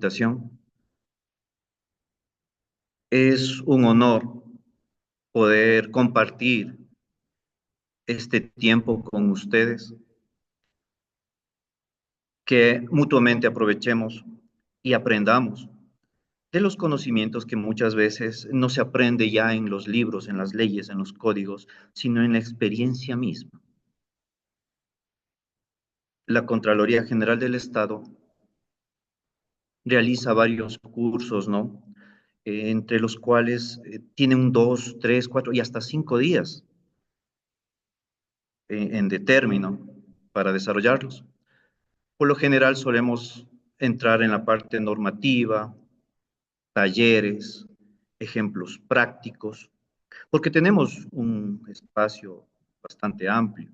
invitación. Es un honor poder compartir este tiempo con ustedes, que mutuamente aprovechemos y aprendamos de los conocimientos que muchas veces no se aprende ya en los libros, en las leyes, en los códigos, sino en la experiencia misma. La Contraloría General del Estado realiza varios cursos, ¿no? Entre los cuales tienen 2, 3, 4 y hasta 5 días en de término para desarrollarlos. Por lo general solemos entrar en la parte normativa, talleres, ejemplos prácticos, porque tenemos un espacio bastante amplio.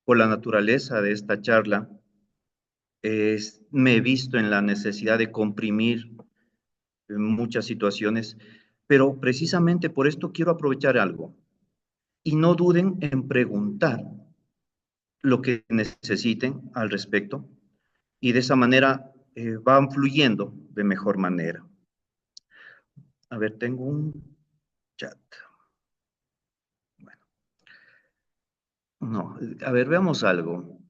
Por la naturaleza de esta charla, me he visto en la necesidad de comprimir muchas situaciones, pero precisamente por esto quiero aprovechar algo. Y no duden en preguntar lo que necesiten al respecto, y de esa manera van fluyendo de mejor manera. A ver, tengo un chat. Bueno, no, a ver, veamos algo.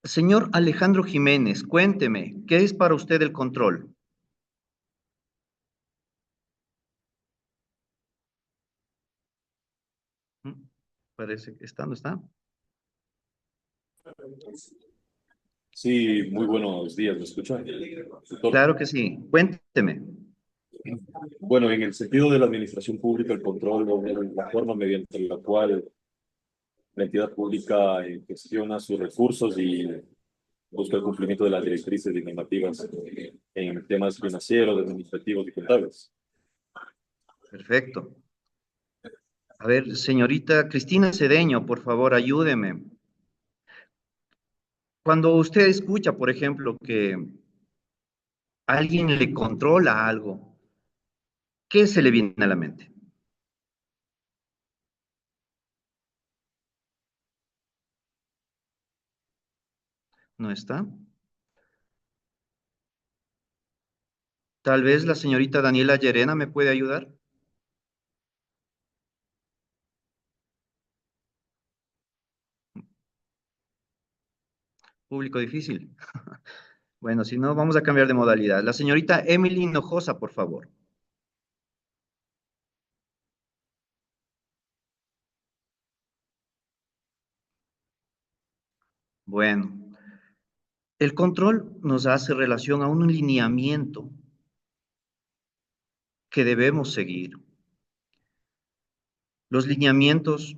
Señor Alejandro Jiménez, cuénteme, ¿qué es para usted el control? ¿Mm? Parece que está, ¿no está? Sí, muy buenos días, ¿me escucha? Doctor. Claro que sí, cuénteme. Bueno, en el sentido de la administración pública, el control es la forma mediante la cual la entidad pública gestiona sus recursos y busca el cumplimiento de las directrices y normativas en temas financieros, administrativos y contables. Perfecto. A ver, señorita Cristina Cedeño, por favor, ayúdeme. Cuando usted escucha, por ejemplo, que alguien le controla algo, ¿qué se le viene a la mente? ¿No está? Tal vez la señorita Daniela Llerena me puede ayudar. Público difícil. Bueno, si no, vamos a cambiar de modalidad. La señorita Emily Hinojosa, por favor. Bueno, el control nos hace relación a un lineamiento que debemos seguir. Los lineamientos,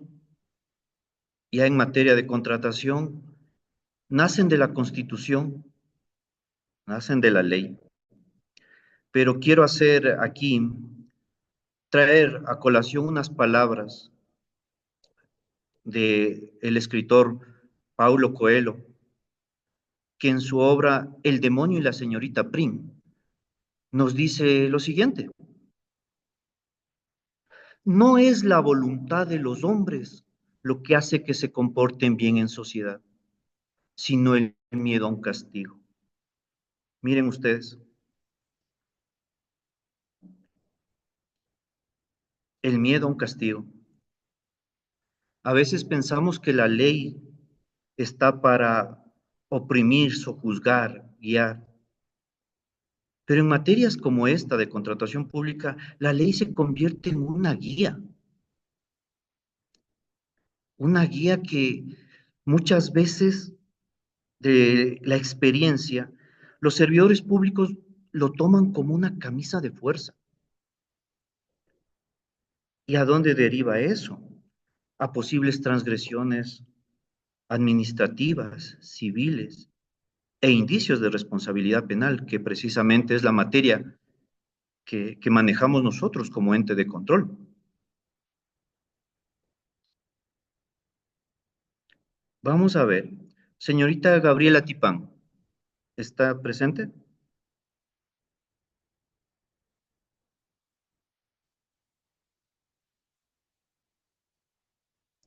ya en materia de contratación, nacen de la Constitución, nacen de la ley, pero quiero hacer aquí, traer a colación unas palabras de el escritor Paulo Coelho, que en su obra El demonio y la señorita Prim nos dice lo siguiente: no es la voluntad de los hombres lo que hace que se comporten bien en sociedad, sino el miedo a un castigo. Miren ustedes, el miedo a un castigo. A veces pensamos que la ley está para oprimir, sojuzgar, guiar. Pero en materias como esta de contratación pública, la ley se convierte en una guía que muchas veces de la experiencia, los servidores públicos lo toman como una camisa de fuerza. ¿Y a dónde deriva eso? A posibles transgresiones administrativas, civiles e indicios de responsabilidad penal, que precisamente es la materia que manejamos nosotros como ente de control. Vamos a ver. Señorita Gabriela Tipán, ¿está presente?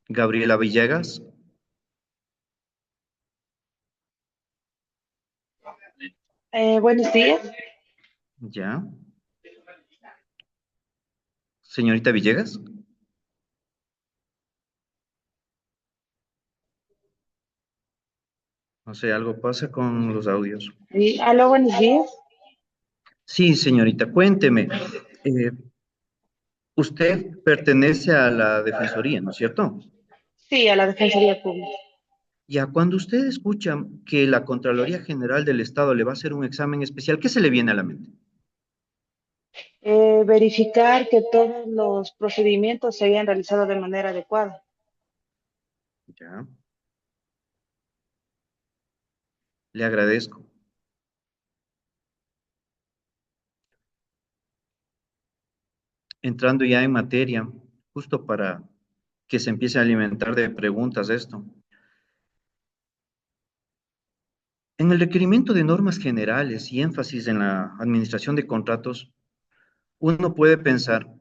Gabriela Villegas. Buenos días. Ya. Señorita Villegas. No sé, algo pasa con los audios. Sí, aló, buenos días. Sí, señorita, cuénteme. Eh, Usted pertenece a la Defensoría, ¿no es cierto? Sí, a la Defensoría Pública. Ya, cuando usted escucha que la Contraloría General del Estado le va a hacer un examen especial, ¿qué se le viene a la mente? Verificar que todos los procedimientos se hayan realizado de manera adecuada. Ya, le agradezco. Entrando ya en materia, justo para que se empiece a alimentar de preguntas esto. En el requerimiento de normas generales y énfasis en la administración de contratos, uno puede pensar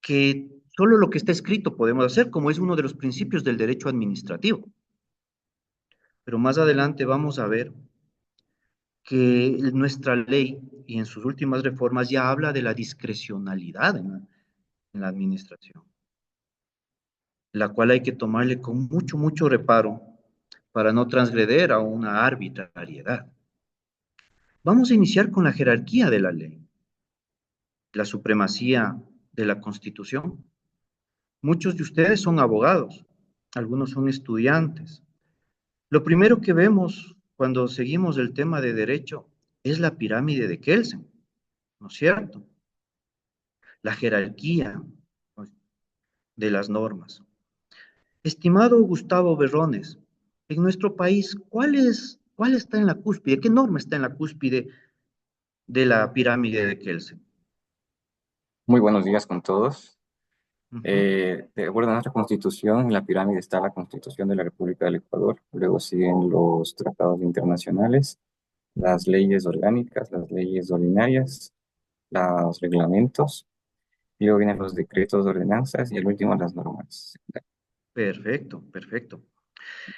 que solo lo que está escrito podemos hacer, como es uno de los principios del derecho administrativo. Pero más adelante vamos a ver que nuestra ley y en sus últimas reformas ya habla de la discrecionalidad en la administración, la cual hay que tomarle con mucho, mucho reparo para no transgreder a una arbitrariedad. Vamos a iniciar con la jerarquía de la ley, la supremacía de la Constitución. Muchos de ustedes son abogados, algunos son estudiantes. Lo primero que vemos cuando seguimos el tema de derecho es la pirámide de Kelsen, ¿no es cierto? La jerarquía, pues, de las normas. Estimado Gustavo Berrones, en nuestro país, ¿cuál está en la cúspide? ¿Qué norma está en la cúspide de la pirámide de Kelsen? Muy buenos días con todos. Ujú. De acuerdo a nuestra constitución, en la pirámide está la Constitución de la República del Ecuador, luego siguen los tratados internacionales, las leyes orgánicas, las leyes ordinarias, los reglamentos, y luego vienen los decretos, ordenanzas y el último las normas. Perfecto, perfecto.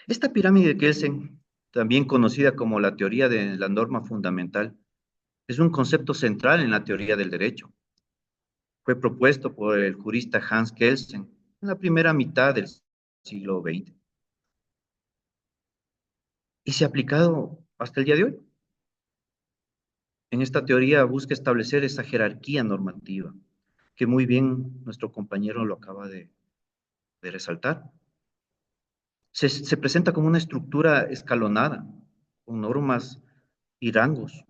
Esta pirámide de Kelsen, también conocida como la teoría de la norma fundamental, es un concepto central en la teoría del derecho. Fue propuesto por el jurista Hans Kelsen en la primera mitad del siglo XX y se ha aplicado hasta el día de hoy. En esta teoría busca establecer esa jerarquía normativa, que muy bien nuestro compañero lo acaba de resaltar. Se presenta como una estructura escalonada, con normas y rangos,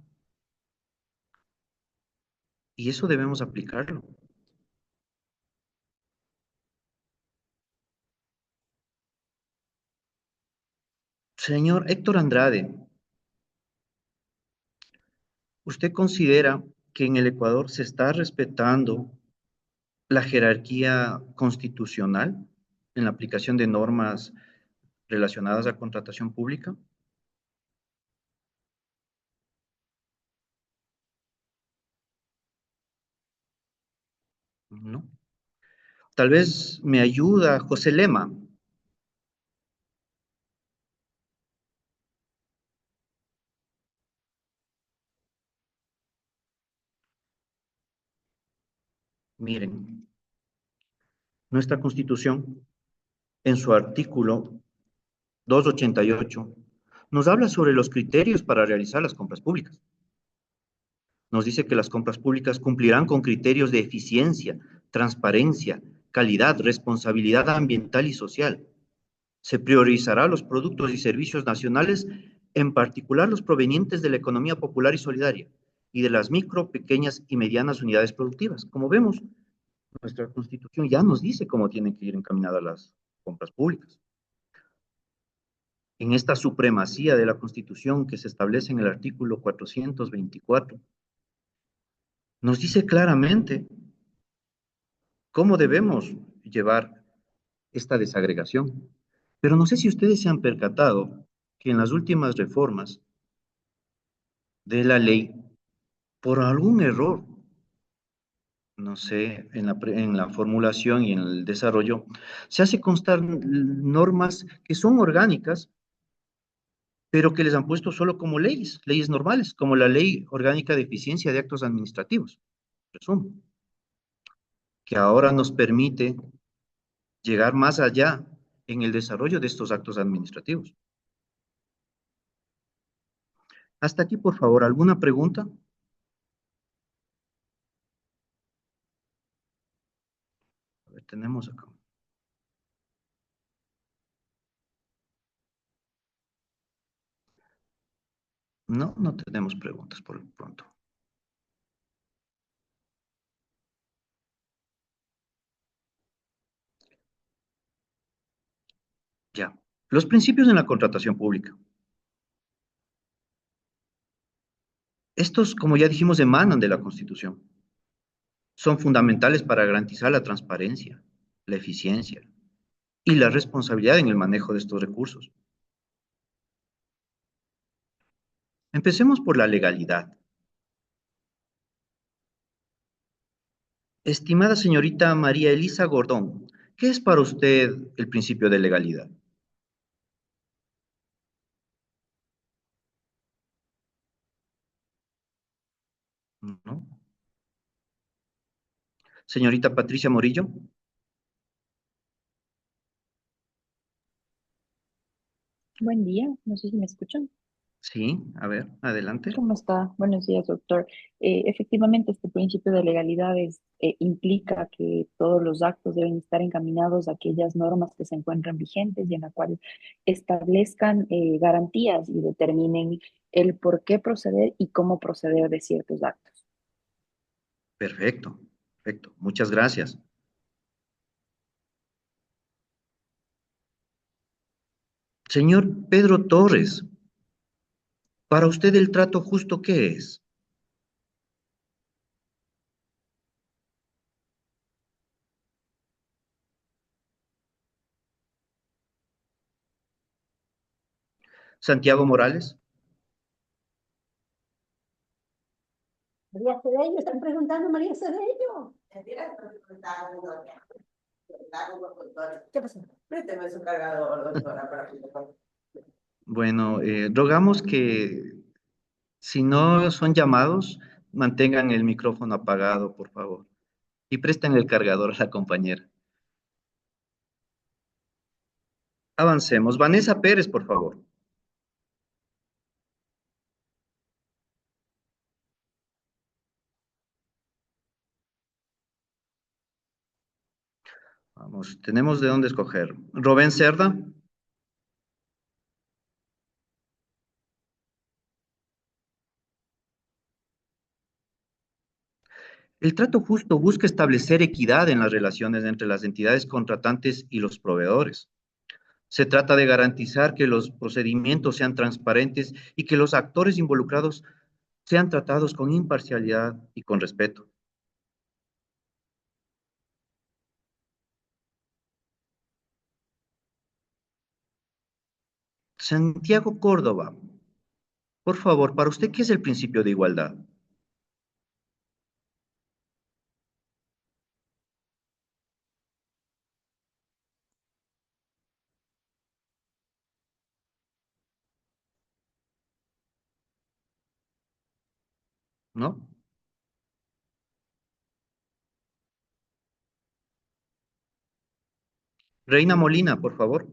y eso debemos aplicarlo. Señor Héctor Andrade, ¿usted considera que en el Ecuador se está respetando la jerarquía constitucional en la aplicación de normas relacionadas a contratación pública? No. Tal vez me ayuda José Lema. Miren, nuestra Constitución, en su artículo 288, nos habla sobre los criterios para realizar las compras públicas. Nos dice que las compras públicas cumplirán con criterios de eficiencia, transparencia, calidad, responsabilidad ambiental y social. Se priorizará los productos y servicios nacionales, en particular los provenientes de la economía popular y solidaria y de las micro, pequeñas y medianas unidades productivas. Como vemos, nuestra Constitución ya nos dice cómo tienen que ir encaminadas las compras públicas. En esta supremacía de la Constitución que se establece en el artículo 424, nos dice claramente cómo debemos llevar esta desagregación. Pero no sé si ustedes se han percatado que en las últimas reformas de la ley, por algún error, no sé, en la formulación y en el desarrollo, se hace constar normas que son orgánicas, pero que les han puesto solo como leyes normales, como la Ley Orgánica de Eficiencia de Actos Administrativos, resumo, que ahora nos permite llegar más allá en el desarrollo de estos actos administrativos. Hasta aquí, por favor, ¿alguna pregunta? A ver, tenemos acá. No, no tenemos preguntas por lo pronto. Ya. Los principios en la contratación pública. Estos, como ya dijimos, emanan de la Constitución. Son fundamentales para garantizar la transparencia, la eficiencia y la responsabilidad en el manejo de estos recursos. Empecemos por la legalidad. Estimada señorita María Elisa Gordón, ¿qué es para usted el principio de legalidad? ¿No? Señorita Patricia Morillo, Buen día, no sé si me escuchan. sí, a ver, adelante. ¿Cómo está? Buenos días, doctor. Efectivamente, este principio de legalidad implica que todos los actos deben estar encaminados a aquellas normas que se encuentran vigentes y en la cual establezcan garantías y determinen el por qué proceder y cómo proceder de ciertos actos. Perfecto, perfecto. Muchas gracias. Señor Pedro Torres, ¿para usted el trato justo qué es? Santiago Morales, María Cedeño, están preguntando María Cedeño. ¿Qué pasó? Présteme su cargador, doctora, para que bueno, rogamos que si no son llamados, mantengan el micrófono apagado, por favor, y presten el cargador a la compañera. Avancemos. Vanessa Pérez, por favor. Vamos, tenemos de dónde escoger. Rubén Cerda. El trato justo busca establecer equidad en las relaciones entre las entidades contratantes y los proveedores. Se trata de garantizar que los procedimientos sean transparentes y que los actores involucrados sean tratados con imparcialidad y con respeto. Santiago Córdoba, por favor, para usted, ¿qué es el principio de igualdad? ¿No? Reina Molina, por favor.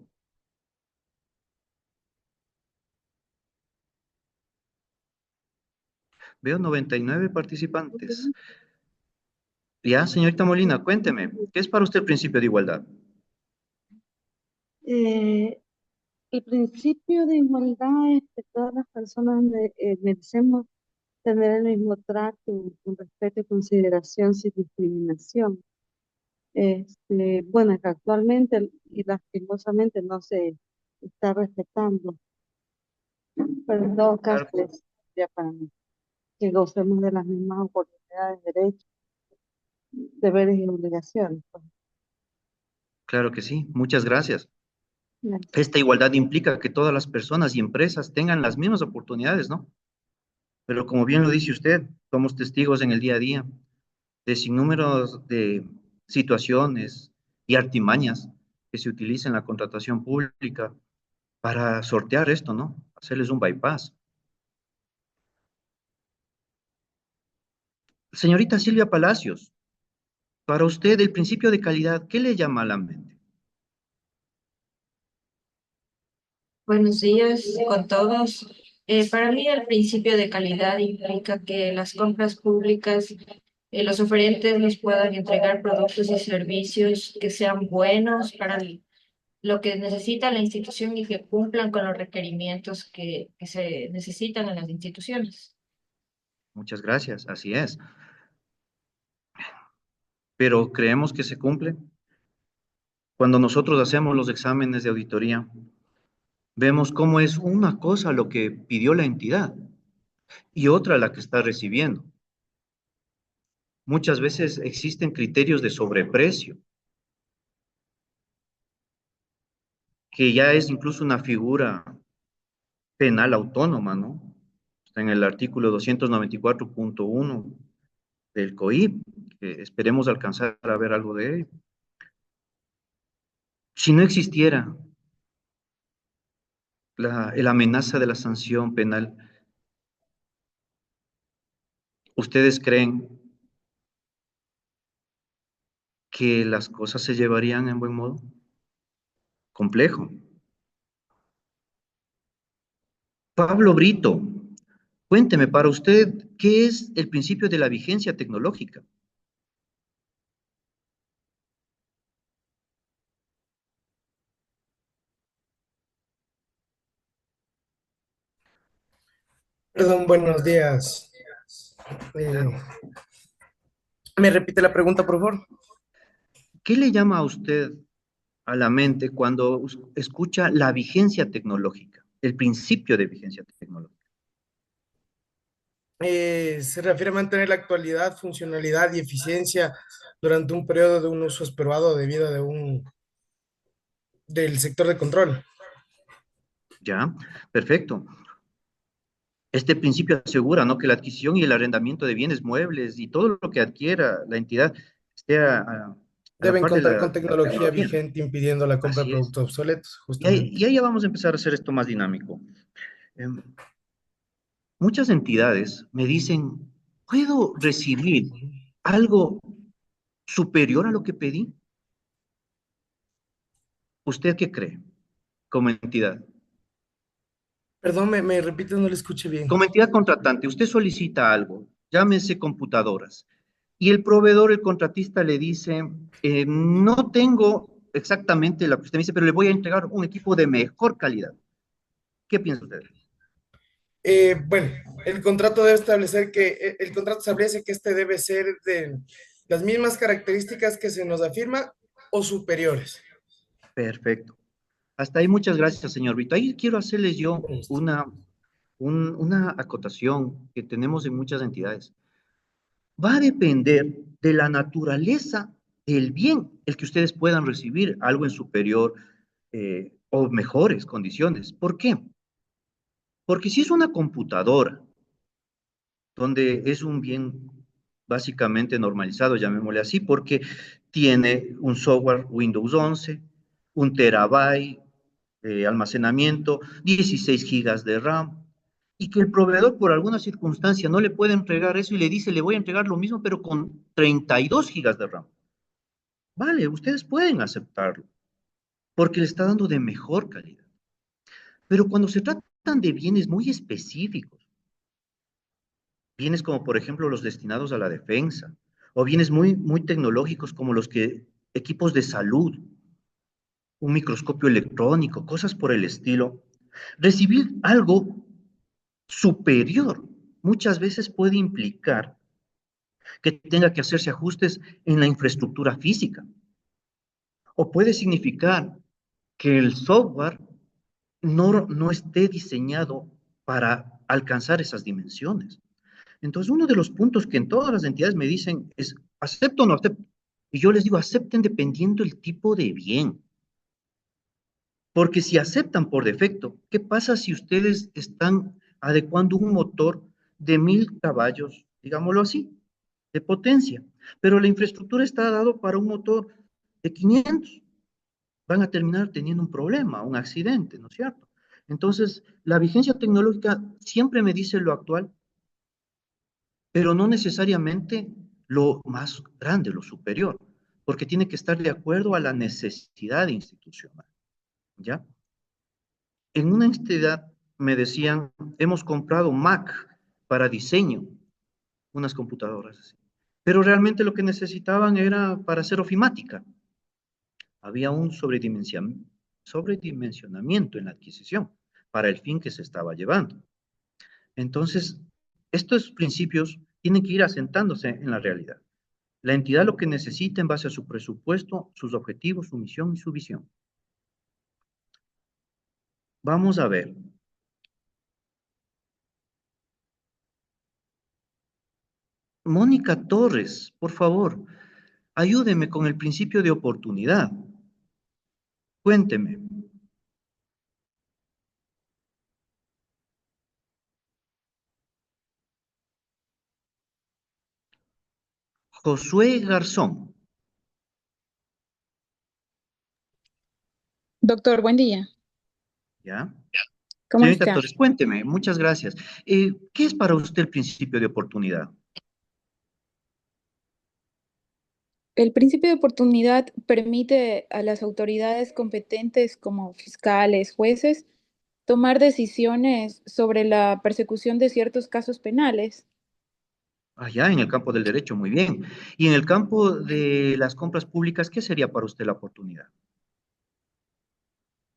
Veo 99 participantes. Ya, señorita Molina, cuénteme, ¿qué es para usted el principio de igualdad? Eh, el principio de igualdad es que todas las personas merecemos tener el mismo trato, con respeto y consideración sin discriminación. Bueno, que actualmente y lastimosamente no se está respetando, pero en todo caso Claro, es ya para mí, que gocemos de las mismas oportunidades, derechos, deberes y obligaciones, pues. claro que sí, muchas gracias. Gracias. Esta igualdad implica que todas las personas y empresas tengan las mismas oportunidades, ¿no? Pero como bien lo dice usted, somos testigos en el día a día de sinnúmeros de situaciones y artimañas que se utilizan en la contratación pública para sortear esto, ¿no? hacerles un bypass. Señorita Silvia Palacios, para usted el principio de calidad, ¿qué le llama a la mente? Buenos días con todos. Para mí el principio de calidad implica que las compras públicas, los oferentes nos puedan entregar productos y servicios que sean buenos para lo que necesita la institución y que cumplan con los requerimientos que se necesitan en las instituciones. Muchas gracias, así es. Pero creemos que se cumple. Cuando nosotros hacemos los exámenes de auditoría, vemos cómo es una cosa lo que pidió la entidad y otra la que está recibiendo. Muchas veces existen criterios de sobreprecio, que ya es incluso una figura penal autónoma, ¿no? Está en el artículo 294.1 del COIP, que esperemos alcanzar a ver algo de ello. Si no existiera la amenaza de la sanción penal, ¿ustedes creen que las cosas se llevarían en buen modo? Complejo. Pablo Brito, cuénteme para usted, ¿qué es el principio de la vigencia tecnológica? Perdón, buenos días. Eh, ¿Me repite la pregunta, por favor? ¿Qué le llama a usted a la mente cuando escucha la vigencia tecnológica, el principio de vigencia tecnológica? Se refiere a mantener la actualidad, funcionalidad y eficiencia durante un periodo de un uso esperado debido del sector de control. Ya, perfecto. Este principio asegura, ¿no?, que la adquisición y el arrendamiento de bienes muebles y todo lo que adquiera la entidad esté a la Deben par de contar con la tecnología tecnología. vigente impidiendo la compra de Así es. productos obsoletos, Y justamente. ahí ya vamos a empezar a hacer esto más dinámico. Em, Muchas entidades me dicen, ¿puedo recibir algo superior a lo que pedí? ¿Usted qué cree como entidad? Perdón, me repite, no le escuché bien. Como entidad contratante, usted solicita algo, llámese computadoras, y el proveedor, el contratista le dice, no tengo exactamente lo que usted me dice, pero le voy a entregar un equipo de mejor calidad. ¿Qué piensa usted? Bueno, el contrato debe establecer el contrato establece que este debe ser de las mismas características que se nos afirma o superiores. Perfecto. Hasta ahí muchas gracias, señor Vito. Ahí quiero hacerles yo Con gusto. una acotación que tenemos en muchas entidades. Va a depender de la naturaleza del bien, el que ustedes puedan recibir algo en superior o mejores condiciones. ¿Por qué? Porque si es una computadora, donde es un bien básicamente normalizado, llamémosle así, porque tiene un software Windows 11, un terabyte de almacenamiento, 16 gigas de RAM, y que el proveedor por alguna circunstancia no le puede entregar eso y le dice, le voy a entregar lo mismo, pero con 32 gigas de RAM. Vale, ustedes pueden aceptarlo, porque le está dando de mejor calidad. Pero cuando se tratan de bienes muy específicos, bienes como por ejemplo los destinados a la defensa, o bienes muy tecnológicos como los que equipos de salud, un microscopio electrónico, cosas por el estilo, recibir algo superior muchas veces puede implicar que tenga que hacerse ajustes en la infraestructura física, o puede significar que el software no esté diseñado para alcanzar esas dimensiones. Entonces, uno de los puntos que en todas las entidades me dicen es, ¿acepto o no acepto? Y yo les digo, acepten dependiendo el tipo de bien. Porque si aceptan por defecto, ¿qué pasa si ustedes están adecuando un motor de 1000 caballos, digámoslo así, de potencia? Pero la infraestructura está dado para un motor de 500. Van a terminar teniendo un problema, un accidente, ¿no es cierto? Entonces, la vigencia tecnológica siempre me dice lo actual, pero no necesariamente lo más grande, lo superior, porque tiene que estar de acuerdo a la necesidad institucional, ¿ya? En una entidad me decían, hemos comprado Mac para diseño, unas computadoras así, pero realmente lo que necesitaban era para hacer ofimática. Había un sobredimensionamiento en la adquisición para el fin que se estaba llevando. Entonces, estos principios tienen que ir asentándose en la realidad. La entidad lo que necesita en base a su presupuesto, sus objetivos, su misión y su visión. Vamos a ver. Mónica Torres, por favor, ayúdeme con el principio de oportunidad. Cuénteme. Josué Garzón, Doctor, buen día. ¿ya? ¿Cómo Señorita está? Torres, cuénteme, muchas gracias. ¿Qué es para usted el principio de oportunidad? El principio de oportunidad permite a las autoridades competentes como fiscales, jueces, tomar decisiones sobre la persecución de ciertos casos penales. Allá en el campo del derecho, muy bien. Y en el campo de las compras públicas, ¿qué sería para usted la oportunidad?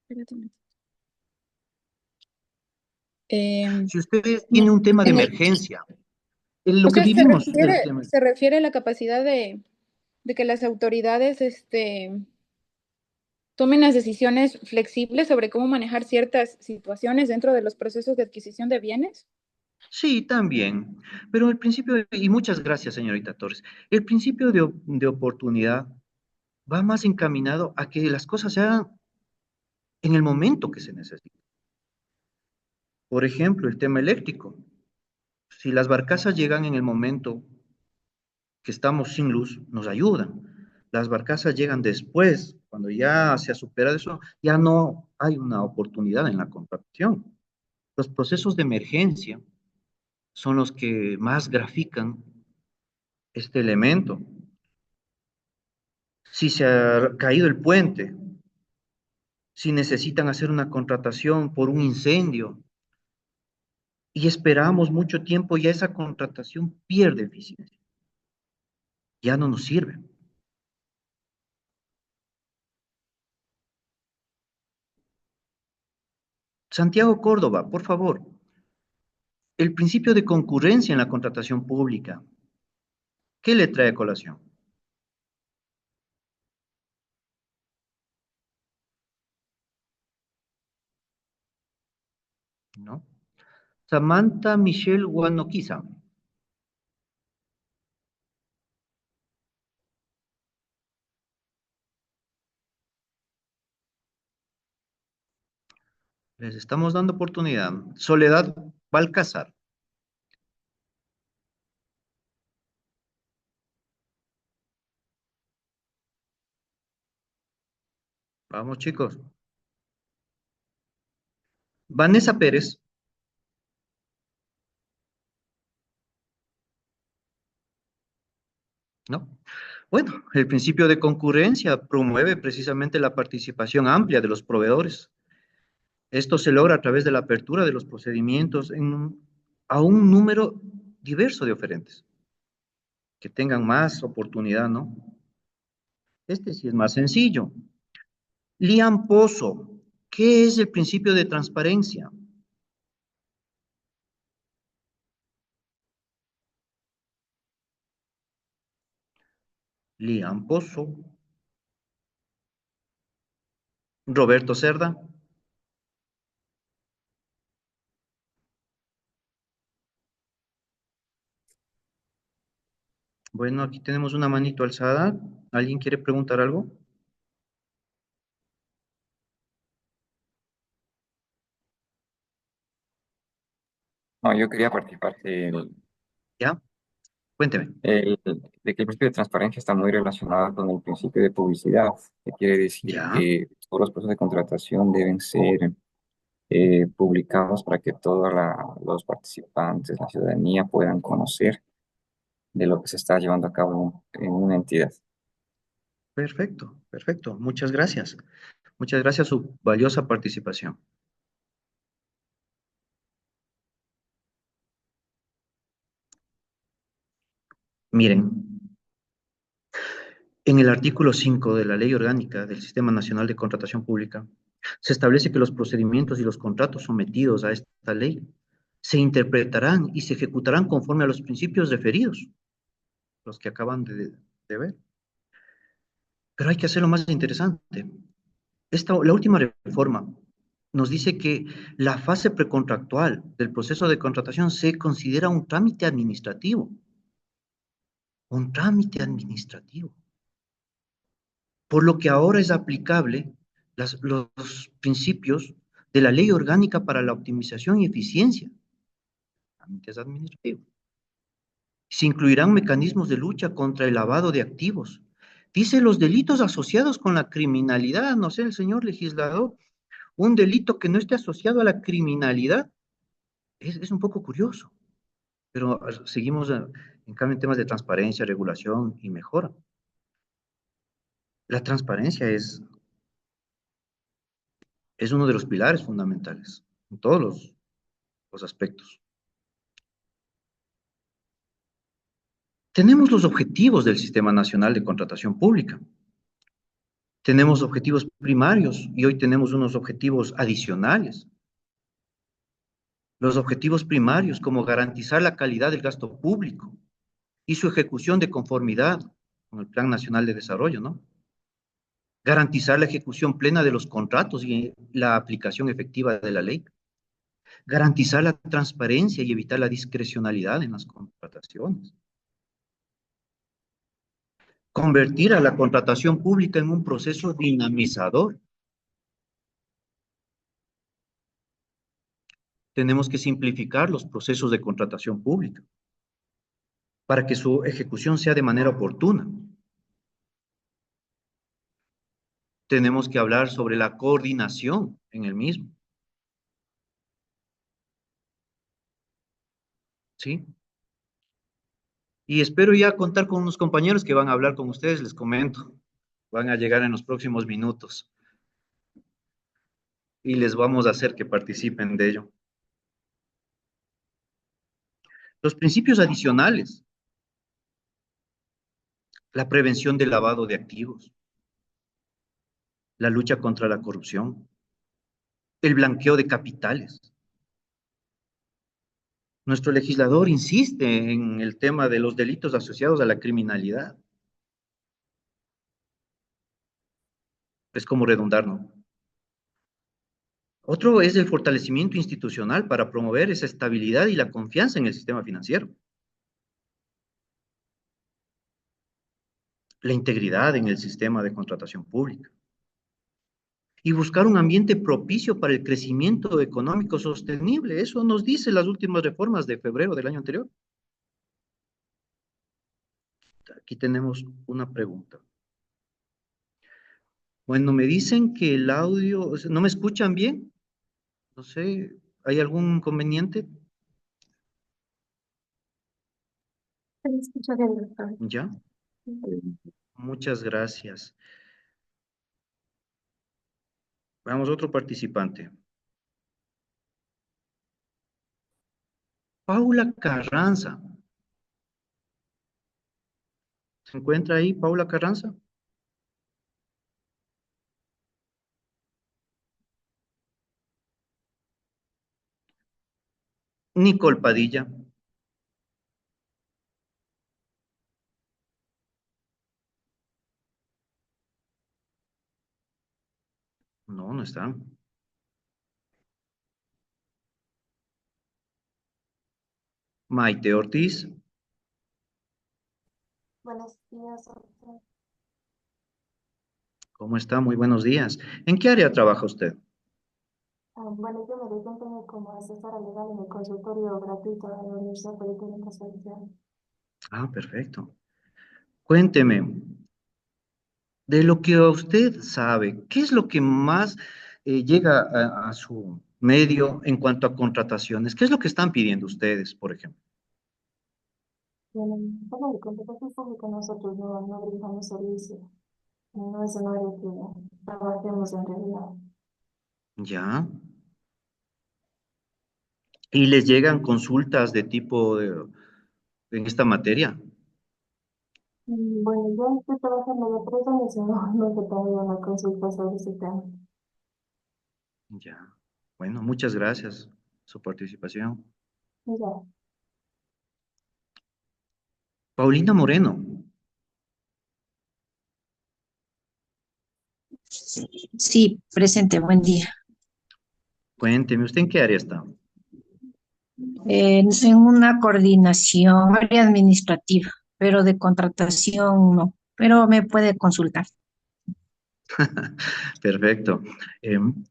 Espérate un momento. Em, Si usted no, tiene un tema de en el- emergencia, o lo que sea, vivimos del tema, se refiere a la capacidad de que las autoridades tomen las decisiones flexibles sobre cómo manejar ciertas situaciones dentro de los procesos de adquisición de bienes. sí, también, pero el principio, y muchas gracias, señorita Torres, el principio de oportunidad va más encaminado a que las cosas se hagan en el momento que se necesita. Por ejemplo, el tema eléctrico. Si las barcazas llegan en el momento que estamos sin luz, nos ayudan. Las barcazas llegan después, cuando ya se ha superado eso, ya no hay una oportunidad en la contratación. Los procesos de emergencia son los que más grafican este elemento. Si se ha caído el puente, si necesitan hacer una contratación por un incendio y esperamos mucho tiempo, ya esa contratación pierde eficiencia, ya no nos sirve. Santiago Córdoba, por favor, el principio de concurrencia en la contratación pública, ¿qué le trae a colación? ¿No? Samantha Michelle Guanoquiza. Les estamos dando oportunidad. Soledad Balcázar. Vamos, chicos. Vanessa Pérez. ¿No? Bueno, el principio de concurrencia promueve precisamente la participación amplia de los proveedores. Esto se logra a través de la apertura de los procedimientos a un número diverso de oferentes, que tengan más oportunidad, ¿no? Este sí es más sencillo. Lian Pozo, ¿qué es el principio de transparencia? Lian Pozo. Roberto Cerda. Bueno, aquí tenemos una manito alzada. ¿Alguien quiere preguntar algo? No, yo quería participar ¿Ya? Cuénteme. de que el principio de transparencia está muy relacionado con el principio de publicidad, que quiere decir ¿Ya? que todos los procesos de contratación deben ser publicamos para que todos los participantes, la ciudadanía puedan conocer de lo que se está llevando a cabo en una entidad. Perfecto, perfecto. Muchas gracias. Muchas gracias por su valiosa participación. Miren, en el artículo 5 de la Ley Orgánica del Sistema Nacional de Contratación Pública, se establece que los procedimientos y los contratos sometidos a esta ley se interpretarán y se ejecutarán conforme a los principios referidos, los que acaban de ver. Pero hay que hacerlo más interesante. La última reforma nos dice que la fase precontractual del proceso de contratación se considera un trámite administrativo. Un trámite administrativo. Por lo que ahora es aplicable los principios de la Ley Orgánica para la Optimización y Eficiencia. Trámites administrativos. Se incluirán mecanismos de lucha contra el lavado de activos. Dice los delitos asociados con la criminalidad, no sé, el señor legislador, un delito que no esté asociado a la criminalidad es un poco curioso, pero seguimos en cambio en temas de transparencia, regulación y mejora. La transparencia es uno de los pilares fundamentales en todos los aspectos. Tenemos los objetivos del Sistema Nacional de Contratación Pública. Tenemos objetivos primarios y hoy tenemos unos objetivos adicionales. Los objetivos primarios como garantizar la calidad del gasto público y su ejecución de conformidad con el Plan Nacional de Desarrollo, ¿no? Garantizar la ejecución plena de los contratos y la aplicación efectiva de la ley. Garantizar la transparencia y evitar la discrecionalidad en las contrataciones. Convertir a la contratación pública en un proceso dinamizador. Tenemos que simplificar los procesos de contratación pública para que su ejecución sea de manera oportuna. Tenemos que hablar sobre la coordinación en el mismo. ¿Sí? Y espero ya contar con unos compañeros que van a hablar con ustedes, les comento. Van a llegar en los próximos minutos. Y les vamos a hacer que participen de ello. Los principios adicionales. La prevención del lavado de activos. La lucha contra la corrupción. El blanqueo de capitales. Nuestro legislador insiste en el tema de los delitos asociados a la criminalidad. Es como redundar, ¿no? Otro es el fortalecimiento institucional para promover esa estabilidad y la confianza en el sistema financiero. La integridad en el sistema de contratación pública. Y buscar un ambiente propicio para el crecimiento económico sostenible. Eso nos dice las últimas reformas de febrero del año anterior. Aquí tenemos una pregunta. Bueno, me dicen que el audio, o sea, ¿no me escuchan bien? No sé, ¿hay algún inconveniente? ¿Ya? Muchas gracias. Vamos, otro participante. Paula Carranza. ¿Se encuentra ahí Paula Carranza? Nicole Padilla. No, no está. Maite Ortiz. Buenos días, doctor. ¿Cómo está? Muy buenos días. ¿En qué área trabaja usted? Bueno, yo me desempeño como asesora legal en el consultorio gratuito de la Universidad Politécnica Salesiana. Ah, perfecto. Cuénteme, de lo que usted sabe, ¿qué es lo que más llega a su medio en cuanto a contrataciones. ¿Qué es lo que están pidiendo ustedes, por ejemplo? Bueno, para el contratación pública nosotros no brindamos servicio. No es un área que trabajemos en realidad. Ya. ¿Y les llegan consultas de tipo en esta materia? Bueno, yo estoy trabajando de 3 años y no he tenido una consulta sobre ese tema. Ya. Bueno, muchas gracias por su participación. Ya. Paulina Moreno, Sí, presente, buen día. cuénteme, ¿usted en qué área está? En una coordinación área administrativa, pero de contratación no, pero me puede consultar. Perfecto.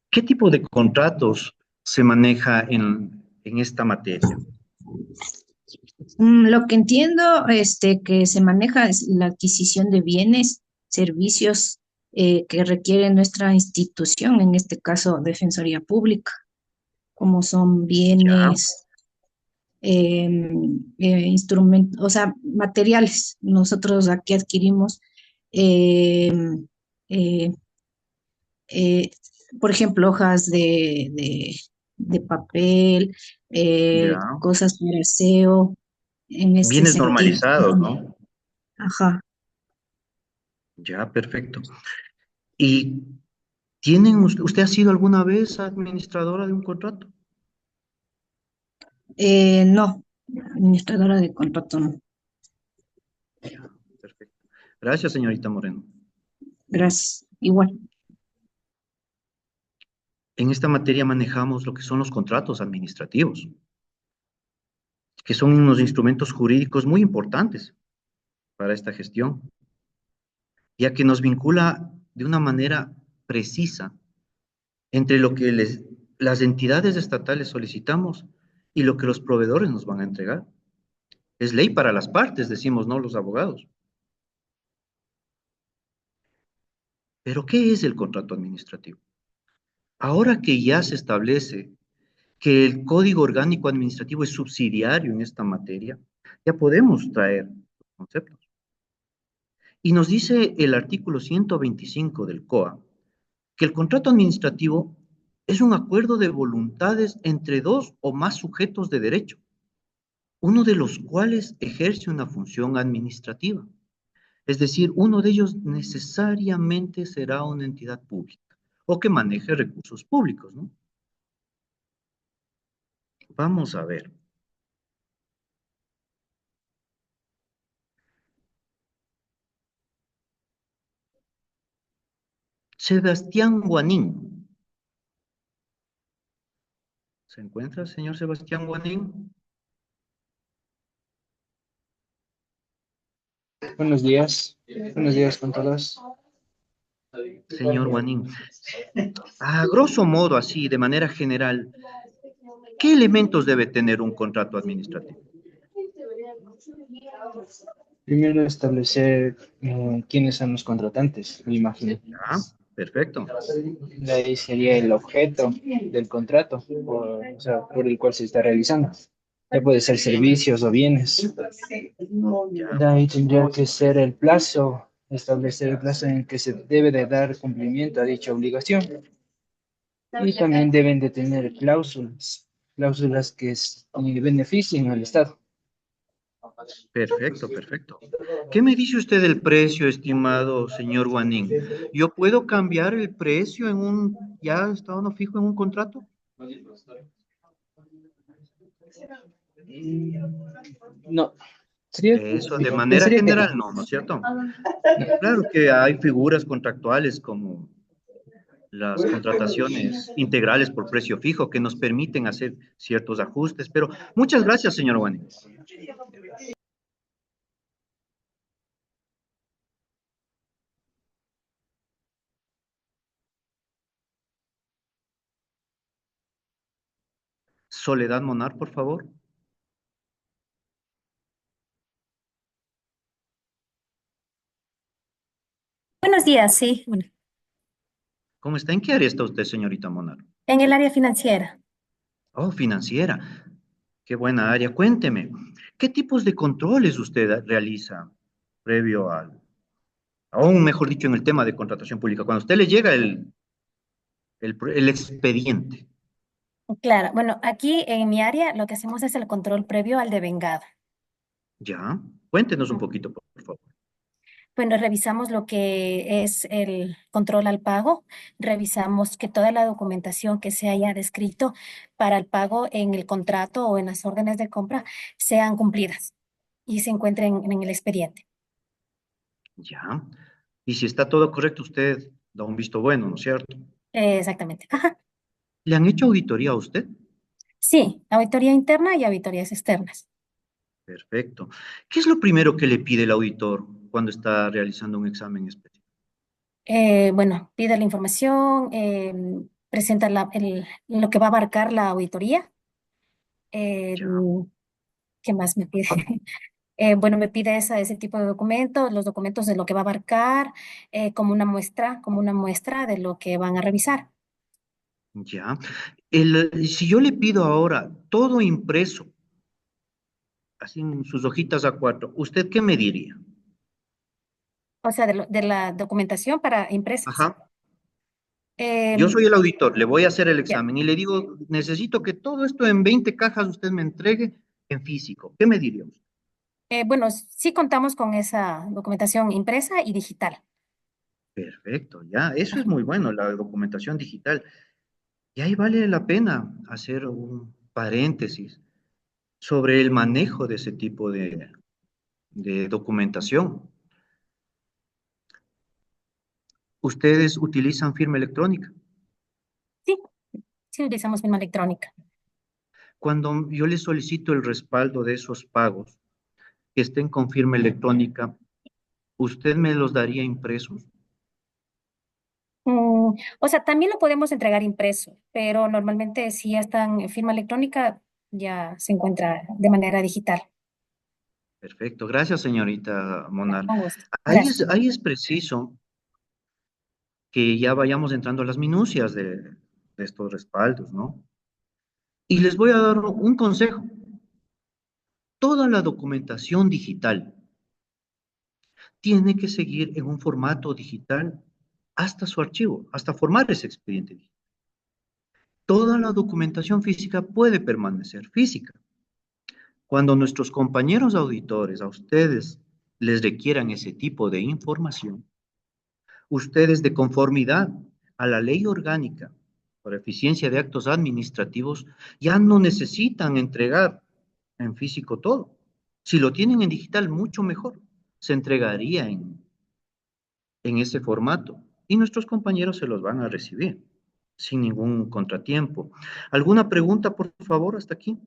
¿Qué tipo de contratos se maneja en esta materia? Lo que entiendo, que se maneja es la adquisición de bienes, servicios que requiere nuestra institución, en este caso Defensoría Pública, como son Ya. bienes, instrumentos, o sea, materiales. Nosotros aquí adquirimos, em, eh, eh, por ejemplo, hojas de papel, Ya. cosas para aseo, en este Bienes sentido. normalizados, ¿no? Ajá. Ya, perfecto. ¿Y usted ha sido alguna vez administradora de un contrato? No, administradora de contrato no. Ya, perfecto. Gracias, señorita Moreno. Gracias. Igual. En esta materia manejamos lo que son los contratos administrativos, que son unos instrumentos jurídicos muy importantes para esta gestión, ya que nos vincula de una manera precisa entre lo que las entidades estatales solicitamos y lo que los proveedores nos van a entregar. Es ley para las partes, decimos, ¿no? Los abogados. Pero, ¿qué es el contrato administrativo? Ahora que ya se establece que el Código Orgánico Administrativo es subsidiario en esta materia, ya podemos traer los conceptos. Y nos dice el artículo 125 del COA que el contrato administrativo es un acuerdo de voluntades entre dos o más sujetos de derecho, uno de los cuales ejerce una función administrativa. Es decir, uno de ellos necesariamente será una entidad pública o que maneje recursos públicos, ¿no? Vamos a ver. Sebastián Guanín. ¿Se encuentra el señor Sebastián Guanín? Buenos días con todos. Señor Guanín, a grosso modo, así, de manera general, ¿qué elementos debe tener un contrato administrativo? Primero establecer quiénes son los contratantes, me imagino. Ya, perfecto. De ahí sería el objeto del contrato, o sea, por el cual se está realizando. Ya puede ser servicios o bienes. De ahí tendría que ser el plazo, establecer el plazo en que se debe de dar cumplimiento a dicha obligación. Y también deben de tener cláusulas que beneficien al Estado. Perfecto, perfecto. ¿Qué me dice usted del precio, estimado señor Guanín? ¿Yo puedo cambiar el precio ya estado no fijo en un contrato? No, sería, Eso de manera pensaría que no. general no, ¿no es cierto? Claro que hay figuras contractuales como las contrataciones integrales por precio fijo que nos permiten hacer ciertos ajustes, pero muchas gracias, señor Guanín. Soledad Monar, por favor. Buenos días, sí, bueno, ¿Cómo está? ¿En qué área está usted, señorita Monar? en el área financiera. Oh, financiera. Qué buena área. Cuénteme, ¿qué tipos de controles usted realiza previo al, aún mejor dicho, en el tema de contratación pública? Cuando a usted le llega el expediente, Claro, bueno, aquí en mi área lo que hacemos es el control previo al devengado. ¿ya? Cuéntenos un Mm. poquito, por favor. Bueno, revisamos lo que es el control al pago, revisamos que toda la documentación que se haya descrito para el pago en el contrato o en las órdenes de compra sean cumplidas y se encuentren en el expediente. ¿Ya? Y si está todo correcto, usted da un visto bueno, ¿no es cierto? Exactamente. Ajá. ¿Le han hecho auditoría a usted? Sí, auditoría interna y auditorías externas. Perfecto. ¿Qué es lo primero que le pide el auditor cuando está realizando un examen específico? Bueno, pide la información, presenta lo que va a abarcar la auditoría. Eh, Ya. ¿Qué más me pide? Bueno, me pide ese tipo de documentos, los documentos de lo que va a abarcar, como una muestra de lo que van a revisar. Ya. Si yo le pido ahora todo impreso, así en sus hojitas A4, ¿usted qué me diría? O sea, de la documentación para impresas. Ajá. Yo Em, soy el auditor, le voy a hacer el ya. examen y le digo, necesito que todo esto en 20 cajas usted me entregue en físico. ¿Qué me diría usted? Bueno, sí contamos con esa documentación impresa y digital. Perfecto, ya, eso es Ajá. muy bueno, la documentación digital. Y ahí vale la pena hacer un paréntesis sobre el manejo de ese tipo de documentación. ¿Ustedes utilizan firma electrónica? Sí, sí utilizamos firma electrónica. Cuando yo les solicito el respaldo de esos pagos que estén con firma electrónica, ¿usted me los daría impresos? O sea, también lo podemos entregar impreso, pero normalmente si ya están en firma electrónica, ya se encuentra de manera digital. Perfecto, gracias señorita Ya, Monal. con gusto. Gracias. Ahí es preciso que ya vayamos entrando a las minucias de estos respaldos, ¿no? Y les voy a dar un consejo. Toda la documentación digital tiene que seguir en un formato digital hasta su archivo, hasta formar ese expediente digital. Toda la documentación física puede permanecer física. Cuando nuestros compañeros auditores a ustedes les requieran ese tipo de información, ustedes de conformidad a la ley orgánica por eficiencia de actos administrativos ya no necesitan entregar en físico todo. Si lo tienen en digital, mucho mejor. Se entregaría en ese formato y nuestros compañeros se los van a recibir sin ningún contratiempo. ¿Alguna pregunta, por favor, hasta aquí?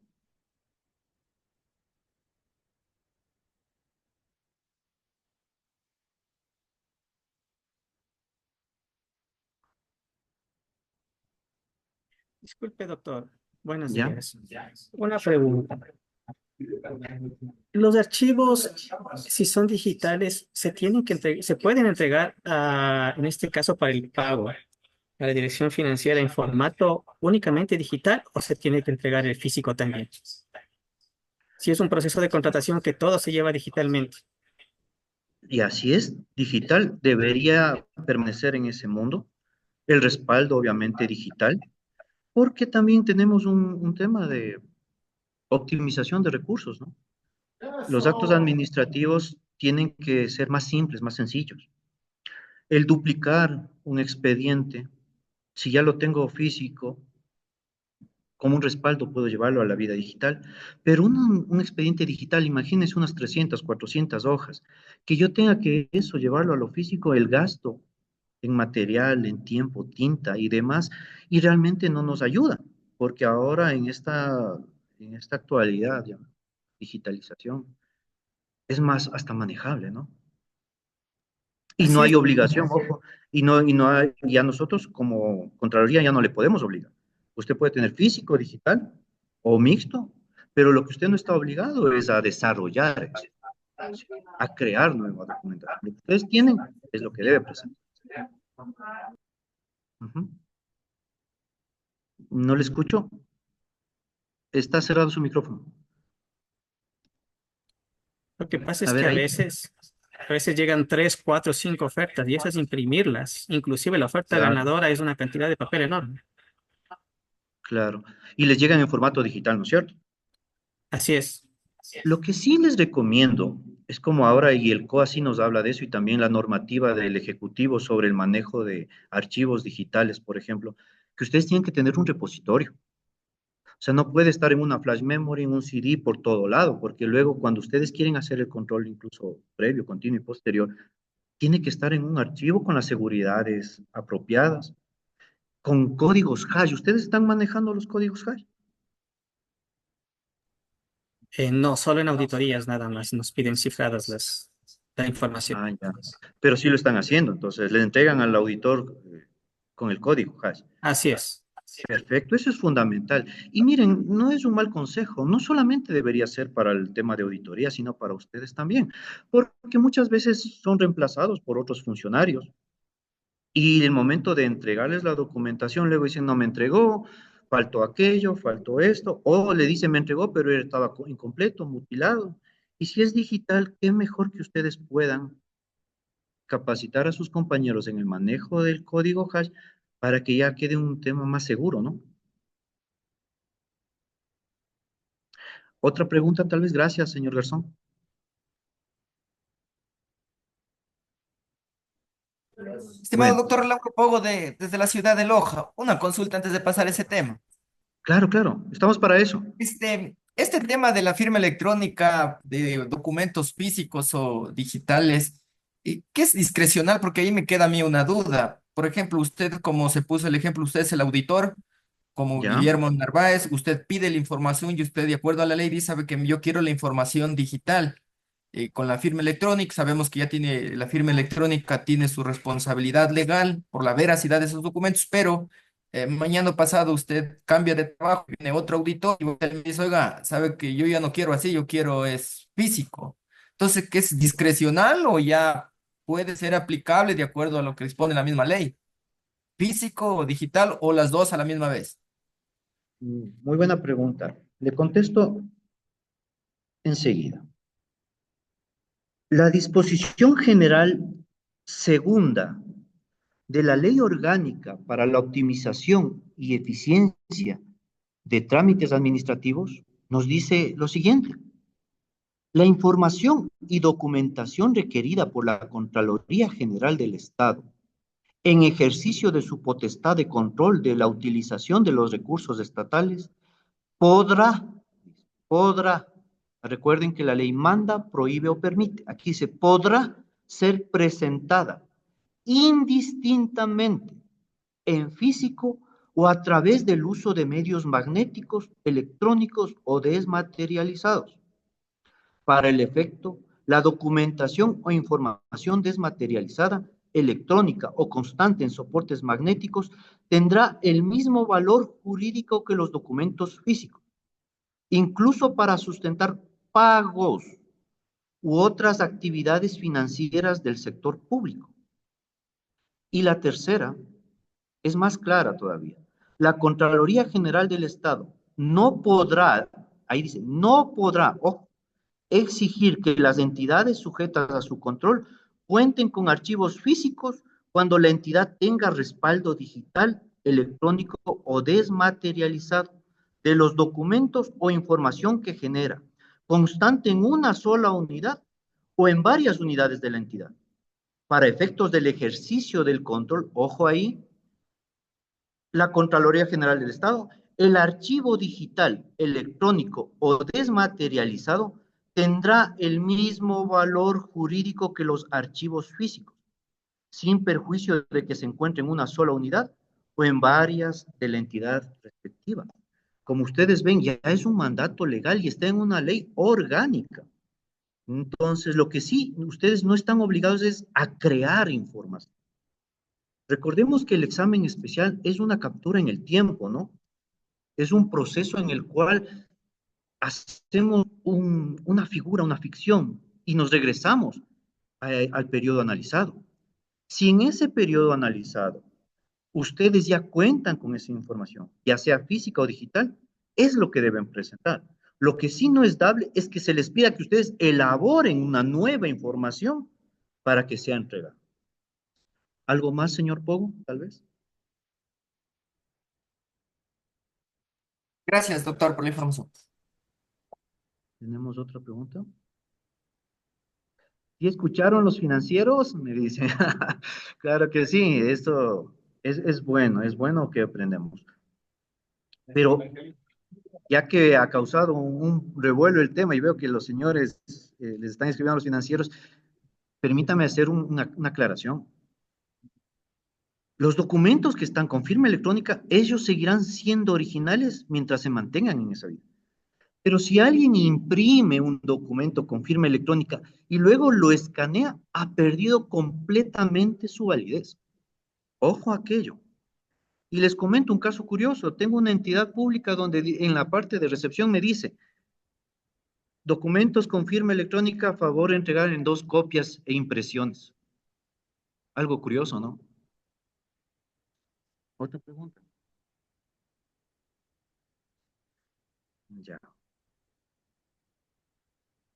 Disculpe, doctor. Buenos ¿Ya? días. Una pregunta. Los archivos, si son digitales, se pueden entregar en este caso para el pago a la dirección financiera en formato únicamente digital o se tiene que entregar el físico también. Si es un proceso de contratación que todo se lleva digitalmente. Y así es, digital debería permanecer en ese mundo. El respaldo, obviamente, digital, porque también tenemos un tema de optimización de recursos, ¿no? Los actos administrativos tienen que ser más simples, más sencillos. El duplicar un expediente, si ya lo tengo físico, como un respaldo puedo llevarlo a la vida digital, pero un expediente digital, imagínense unas 300, 400 hojas, que yo tenga que eso, llevarlo a lo físico, el gasto en material, en tiempo, tinta y demás, y realmente no nos ayuda, porque ahora en esta actualidad, ya, digitalización, es más hasta manejable, ¿no? Y no Así es. hay obligación, ojo, y no hay, y a nosotros como Contraloría ya no le podemos obligar. Usted puede tener físico, digital o mixto, pero lo que usted no está obligado es a desarrollar eso, a crear nueva documentación. Lo que ustedes tienen es lo que debe presentar. Ujú. No le escucho. Está cerrado su micrófono. Lo que pasa A es ver que ahí. a veces llegan 3, 4, 5 ofertas y esas imprimirlas. Inclusive la oferta Claro, ganadora es una cantidad de papel enorme. claro. Y les llegan en formato digital, ¿no es cierto? Así es. Lo que sí les recomiendo es como ahora, y el COA sí nos habla de eso, y también la normativa del Ejecutivo sobre el manejo de archivos digitales, por ejemplo, que ustedes tienen que tener un repositorio. O sea, no puede estar en una flash memory, en un CD por todo lado, porque luego cuando ustedes quieren hacer el control incluso previo, continuo y posterior, tiene que estar en un archivo con las seguridades apropiadas, con códigos hash. ¿Ustedes están manejando los códigos hash? No, solo en auditorías nada más nos piden cifradas la información. Ah, ya. Pero sí lo están haciendo, entonces le entregan al auditor con el código hash. Así es. Perfecto, eso es fundamental. Y miren, no es un mal consejo, no solamente debería ser para el tema de auditoría, sino para ustedes también, porque muchas veces son reemplazados por otros funcionarios y el momento de entregarles la documentación, luego dicen, no me entregó, faltó aquello, faltó esto, o le dicen, me entregó, pero estaba incompleto, mutilado. Y si es digital, qué mejor que ustedes puedan capacitar a sus compañeros en el manejo del código hash para que ya quede un tema más seguro, ¿no? Otra pregunta, tal vez. Gracias, señor Garzón. Estimado Bueno, doctor Lauro Pogo desde la ciudad de Loja, una consulta antes de pasar ese tema. claro, claro, estamos para eso. Este tema de la firma electrónica de documentos físicos o digitales, ¿qué es discrecional? Porque ahí me queda a mí una duda. Por ejemplo, usted, como se puso el ejemplo, usted es el auditor, como ¿Ya? Guillermo Narváez, usted pide la información y usted, de acuerdo a la ley, dice, sabe que yo quiero la información digital. Con la firma electrónica, sabemos que ya tiene, la firma electrónica tiene su responsabilidad legal por la veracidad de esos documentos, pero mañana pasado usted cambia de trabajo, viene otro auditor y usted me dice, oiga, sabe que yo ya no quiero así, yo quiero es físico. Entonces, ¿qué es discrecional o ya puede ser aplicable de acuerdo a lo que dispone la misma ley? ¿Físico o digital o las dos a la misma vez? Muy buena pregunta. Le contesto enseguida. La disposición general segunda de la Ley Orgánica para la Optimización y Eficiencia de Trámites Administrativos nos dice lo siguiente. La información y documentación requerida por la Contraloría General del Estado en ejercicio de su potestad de control de la utilización de los recursos estatales podrá, recuerden que la ley manda, prohíbe o permite, aquí se podrá ser presentada indistintamente en físico o a través del uso de medios magnéticos, electrónicos o desmaterializados. Para el efecto, la documentación o información desmaterializada, electrónica o constante en soportes magnéticos tendrá el mismo valor jurídico que los documentos físicos, incluso para sustentar pagos u otras actividades financieras del sector público. Y la tercera es más clara todavía. La Contraloría General del Estado no podrá, ahí dice, no podrá, ojo, exigir que las entidades sujetas a su control cuenten con archivos físicos cuando la entidad tenga respaldo digital, electrónico o desmaterializado de los documentos o información que genera, constante en una sola unidad o en varias unidades de la entidad. Para efectos del ejercicio del control, ojo ahí, la Contraloría General del Estado, el archivo digital, electrónico o desmaterializado tendrá el mismo valor jurídico que los archivos físicos, sin perjuicio de que se encuentre en una sola unidad o en varias de la entidad respectiva. Como ustedes ven, ya es un mandato legal y está en una ley orgánica. Entonces, lo que sí, ustedes no están obligados es a crear información. Recordemos que el examen especial es una captura en el tiempo, ¿no? Es un proceso en el cual hacemos una figura, una ficción, y nos regresamos al periodo analizado. Si en ese periodo analizado ustedes ya cuentan con esa información, ya sea física o digital, es lo que deben presentar. Lo que sí no es dable es que se les pida que ustedes elaboren una nueva información para que sea entregada. ¿Algo más, señor Pogo, tal vez? Gracias, doctor, por la información. ¿Tenemos otra pregunta? ¿Y escucharon los financieros? Me dicen. Claro que sí, esto es bueno que aprendemos. Pero ya que ha causado un revuelo el tema y veo que los señores les están escribiendo a los financieros, permítame hacer una aclaración. Los documentos que están con firma electrónica, ellos seguirán siendo originales mientras se mantengan en esa vida. Pero si alguien imprime un documento con firma electrónica y luego lo escanea, ha perdido completamente su validez. Ojo a aquello. Y les comento un caso curioso. Tengo una entidad pública donde en la parte de recepción me dice, documentos con firma electrónica, a favor de entregar en 2 copias e impresiones. Algo curioso, ¿no? Otra pregunta. Ya.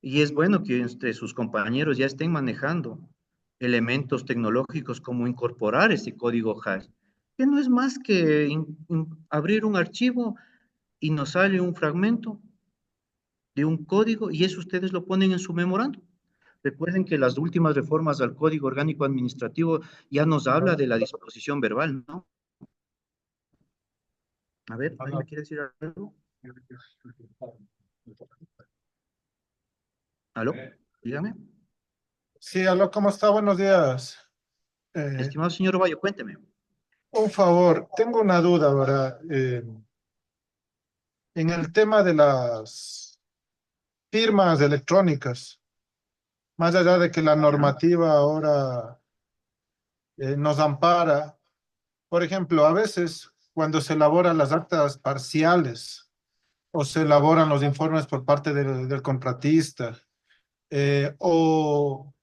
Y es bueno que sus compañeros ya estén manejando elementos tecnológicos como incorporar ese código hash, que no es más que abrir un archivo y nos sale un fragmento de un código y eso ustedes lo ponen en su memorando. Recuerden que las últimas reformas al Código Orgánico Administrativo ya nos habla de la disposición verbal, ¿no? A ver, ¿alguien me quiere decir algo? ¿Aló? Dígame. Sí, aló, ¿cómo está? Buenos días. Estimado señor Bayo, cuénteme. Un favor, tengo una duda ahora. En el tema de las firmas electrónicas, más allá de que la normativa ahora nos ampara, por ejemplo, a veces cuando se elaboran las actas parciales o se elaboran los informes por parte del contratista, o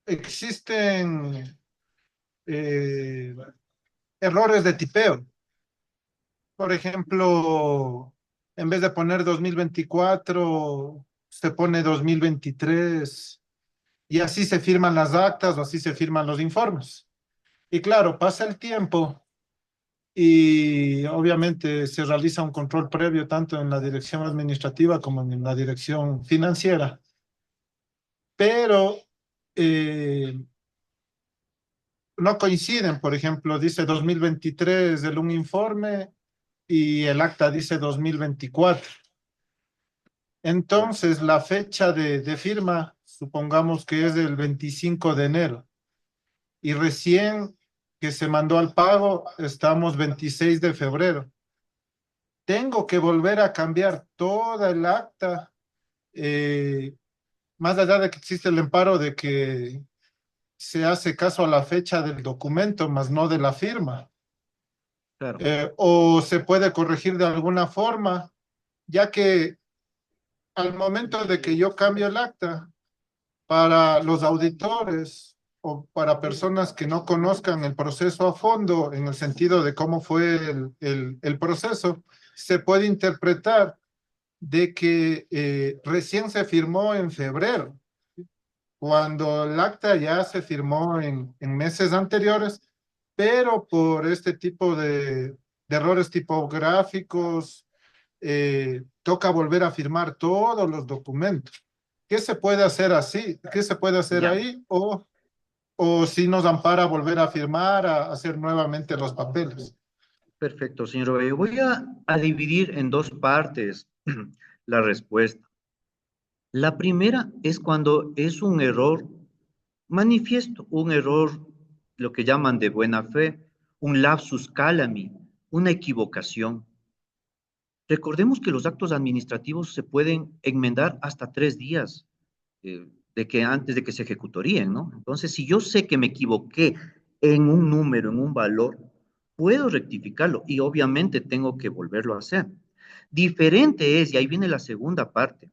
existen errores de tipeo. Por ejemplo, en vez de poner 2024, se pone 2023 y así se firman las actas o así se firman los informes. Y claro, pasa el tiempo y obviamente se realiza un control previo tanto en la dirección administrativa como en la dirección financiera. Pero no coinciden, por ejemplo, dice 2023 de un informe y el acta dice 2024. Entonces, la fecha de firma, supongamos que es del 25 de enero, y recién que se mandó al pago, estamos 26 de febrero. Tengo que volver a cambiar toda el acta, más allá de que existe el amparo de que se hace caso a la fecha del documento, más no de la firma. Claro. O se puede corregir de alguna forma, ya que al momento de que yo cambio el acta, para los auditores o para personas que no conozcan el proceso a fondo, en el sentido de cómo fue el proceso, se puede interpretar de que recién se firmó en febrero, cuando el acta ya se firmó en meses anteriores, pero por este tipo de errores tipográficos, toca volver a firmar todos los documentos. ¿Qué se puede hacer así? ¿Qué se puede hacer Ya. ahí? O si nos ampara volver a firmar, a hacer nuevamente los papeles. Perfecto, señor Bello. Voy a dividir en 2 partes la respuesta. La primera es cuando es un error manifiesto, un error, lo que llaman de buena fe, un lapsus calami, una equivocación. Recordemos que los actos administrativos se pueden enmendar hasta 3 días antes de que se ejecutoríen, ¿no? Entonces, si yo sé que me equivoqué en un número, en un valor, puedo rectificarlo y obviamente tengo que volverlo a hacer. Diferente es, y ahí viene la segunda parte,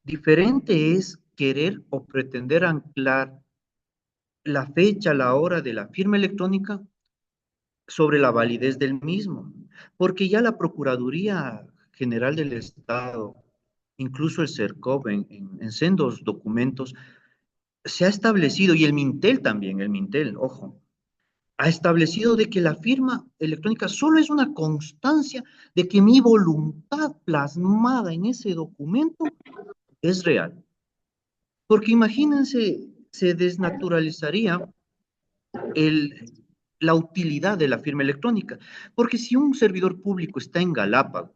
diferente es querer o pretender anclar la fecha, la hora de la firma electrónica sobre la validez del mismo, porque ya la Procuraduría General del Estado, incluso el CERCOV en sendos documentos, se ha establecido, y el Mintel también, el Mintel, ojo, ha establecido de que la firma electrónica solo es una constancia de que mi voluntad plasmada en ese documento es real. Porque imagínense, se desnaturalizaría la utilidad de la firma electrónica. Porque si un servidor público está en Galápagos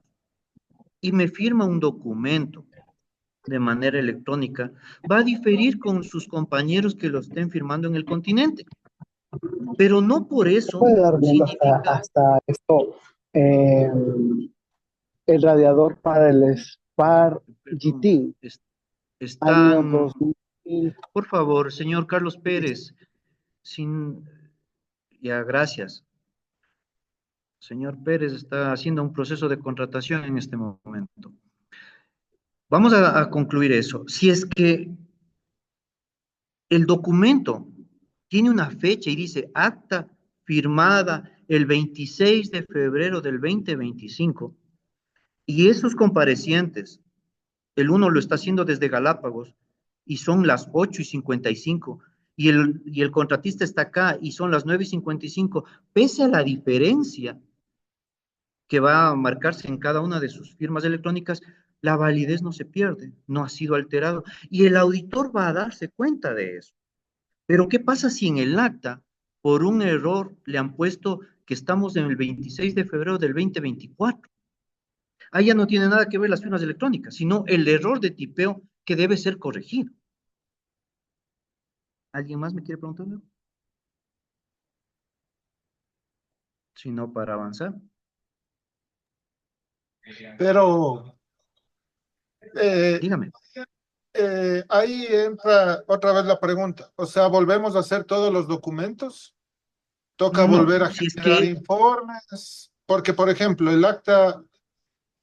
y me firma un documento de manera electrónica, va a diferir con sus compañeros que lo estén firmando en el continente. Pero no por eso Puede dar viendo significa... hasta esto, eh, el radiador para el Spark GT, año Están, 2000. por favor, señor Carlos Pérez, sin... Ya, gracias. Señor Pérez está haciendo un proceso de contratación en este momento. Vamos a concluir eso. Si es que el documento tiene una fecha y dice acta firmada el 26 de febrero del 2025, y esos comparecientes, el uno lo está haciendo desde Galápagos y son las 8:55, y el contratista está acá y son las 9:55, pese a la diferencia que va a marcarse en cada una de sus firmas electrónicas, la validez no se pierde, no ha sido alterado, y el auditor va a darse cuenta de eso. Pero ¿qué pasa si en el acta, por un error, le han puesto que estamos en el 26 de febrero del 2024? Ahí ya no tiene nada que ver las firmas electrónicas, sino el error de tipeo que debe ser corregido. ¿Alguien más me quiere preguntar algo? Si no, para avanzar. Pero Dígame. ahí entra otra vez la pregunta. O sea, ¿volvemos a hacer todos los documentos? ¿Toca No, volver a si es generar que... informes? Porque, por ejemplo, el acta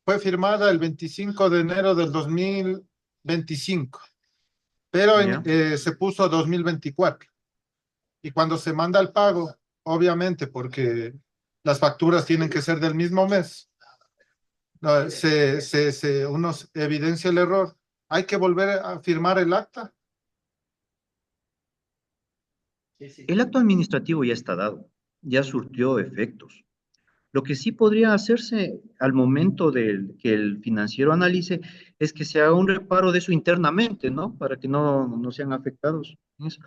fue firmada el 25 de enero del 2025, pero Ya. se puso 2024. Y cuando se manda el pago, obviamente, porque las facturas tienen que ser del mismo mes, no, uno evidencia el error. Hay que volver a firmar el acta. El acto administrativo ya está dado, ya surtió efectos. Lo que sí podría hacerse al momento de que el financiero analice es que se haga un reparo de eso internamente, ¿no? Para que no sean afectados en eso.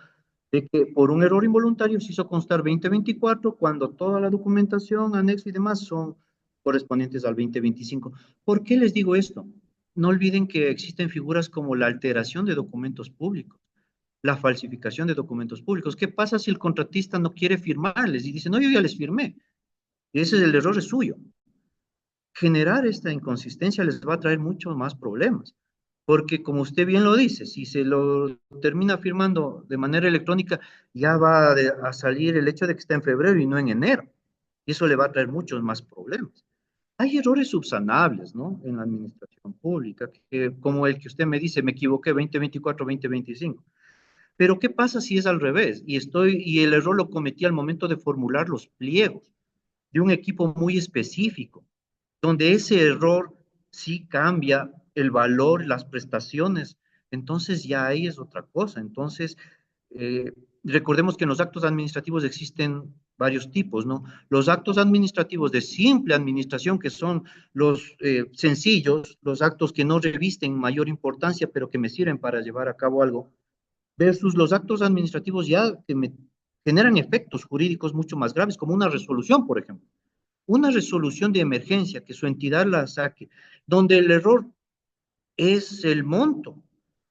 De que por un error involuntario se hizo constar 2024 cuando toda la documentación, anexo y demás son correspondientes al 2025. ¿Por qué les digo esto? No olviden que existen figuras como la alteración de documentos públicos, la falsificación de documentos públicos. ¿Qué pasa si el contratista no quiere firmarles y dice, no, yo ya les firmé? Y ese es el error, es suyo. Generar esta inconsistencia les va a traer muchos más problemas, porque como usted bien lo dice, si se lo termina firmando de manera electrónica, ya va a salir el hecho de que está en febrero y no en enero, y eso le va a traer muchos más problemas. Hay errores subsanables, ¿no? En la administración pública, como el que usted me dice, me equivoqué 2024, 2025. Pero ¿qué pasa si es al revés? Y el error lo cometí al momento de formular los pliegos de un equipo muy específico, donde ese error sí cambia el valor, las prestaciones, entonces ya ahí es otra cosa. Entonces, eh, recordemos que en los actos administrativos existen varios tipos, ¿no? Los actos administrativos de simple administración, que son los sencillos, los actos que no revisten mayor importancia, pero que me sirven para llevar a cabo algo, versus los actos administrativos ya que me generan efectos jurídicos mucho más graves, como una resolución, por ejemplo. Una resolución de emergencia que su entidad la saque, donde el error es el monto,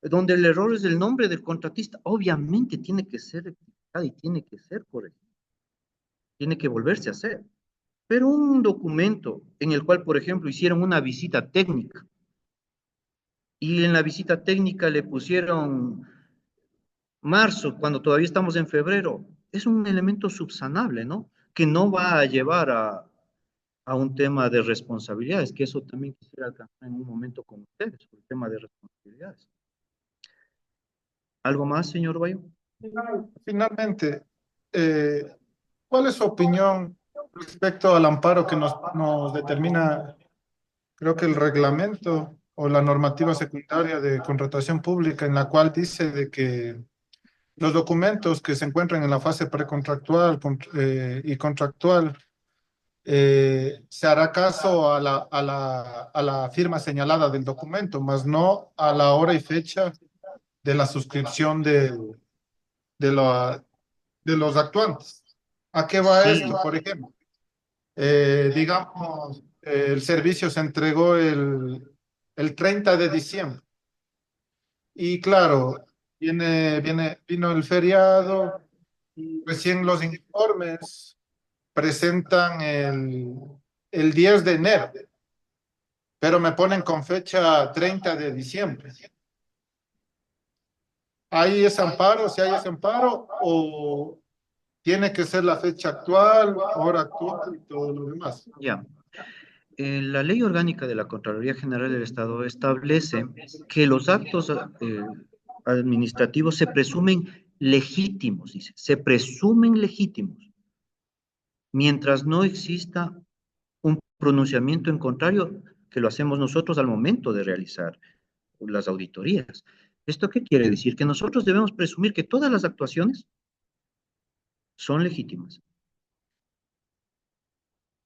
donde el error es el nombre del contratista, obviamente tiene que ser rectificada y tiene que ser correcta, tiene que volverse a hacer. Pero un documento en el cual, por ejemplo, hicieron una visita técnica y en la visita técnica le pusieron marzo, cuando todavía estamos en febrero, es un elemento subsanable, ¿no? Que no va a llevar a un tema de responsabilidades, que eso también quisiera alcanzar en un momento con ustedes, el tema de responsabilidades. ¿Algo más, señor Bayo? Finalmente, ¿cuál es su opinión respecto al amparo que nos determina creo que el reglamento o la normativa secundaria de contratación pública en la cual dice de que los documentos que se encuentran en la fase precontractual y contractual se hará caso a la firma señalada del documento, más no a la hora y fecha de la suscripción de, la- de los actuantes. ¿A qué va Sí, esto? Por ejemplo, digamos, el servicio se entregó el 30 de diciembre. Y claro, vino el feriado, y recién los informes presentan el 10 de enero, pero me ponen con fecha 30 de diciembre. ¿Hay ese amparo? Si hay ese amparo, o tiene que ser la fecha actual, hora actual y todo lo demás. ya. La Ley Orgánica de la Contraloría General del Estado establece que los actos administrativos se presumen legítimos, dice, se presumen legítimos, mientras no exista un pronunciamiento en contrario, que lo hacemos nosotros al momento de realizar las auditorías. ¿Esto qué quiere decir? Que nosotros debemos presumir que todas las actuaciones son legítimas.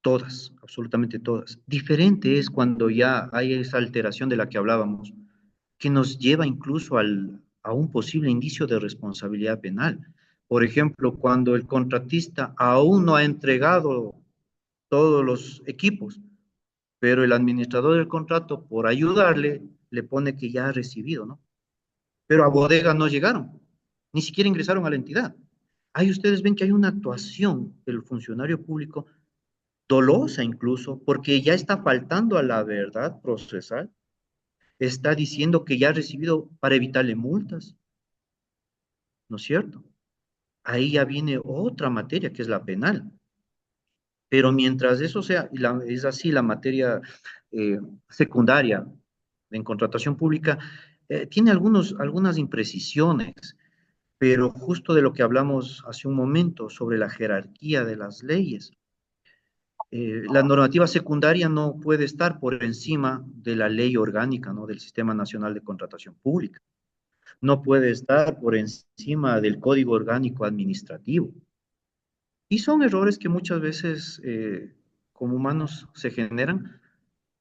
Todas, absolutamente todas. Diferente es cuando ya hay esa alteración de la que hablábamos, que nos lleva incluso a un posible indicio de responsabilidad penal. Por ejemplo, cuando el contratista aún no ha entregado todos los equipos, pero el administrador del contrato, por ayudarle, le pone que ya ha recibido, ¿no? Pero a bodega no llegaron, ni siquiera ingresaron a la entidad. Ahí ustedes ven que hay una actuación del funcionario público dolosa incluso, porque ya está faltando a la verdad procesal, está diciendo que ya ha recibido para evitarle multas, ¿no es cierto? Ahí ya viene otra materia que es la penal. Pero mientras eso sea, es así la materia secundaria en contratación pública, tiene algunas imprecisiones, pero justo de lo que hablamos hace un momento sobre la jerarquía de las leyes. La normativa secundaria no puede estar por encima de la ley orgánica, ¿no? Del Sistema Nacional de Contratación Pública. No puede estar por encima del Código Orgánico Administrativo. Y son errores que muchas veces como humanos se generan,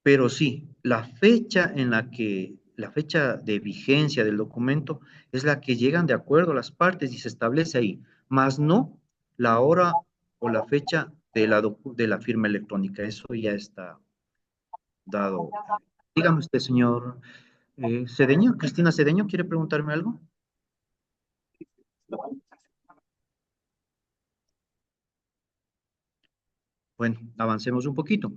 pero sí, la fecha de vigencia del documento es la que llegan de acuerdo a las partes y se establece ahí, más no la hora o la fecha de la firma electrónica. Eso ya está dado. Dígame usted, señor Cedeño, Cristina Cedeño, ¿quiere preguntarme algo? Bueno, avancemos un poquito.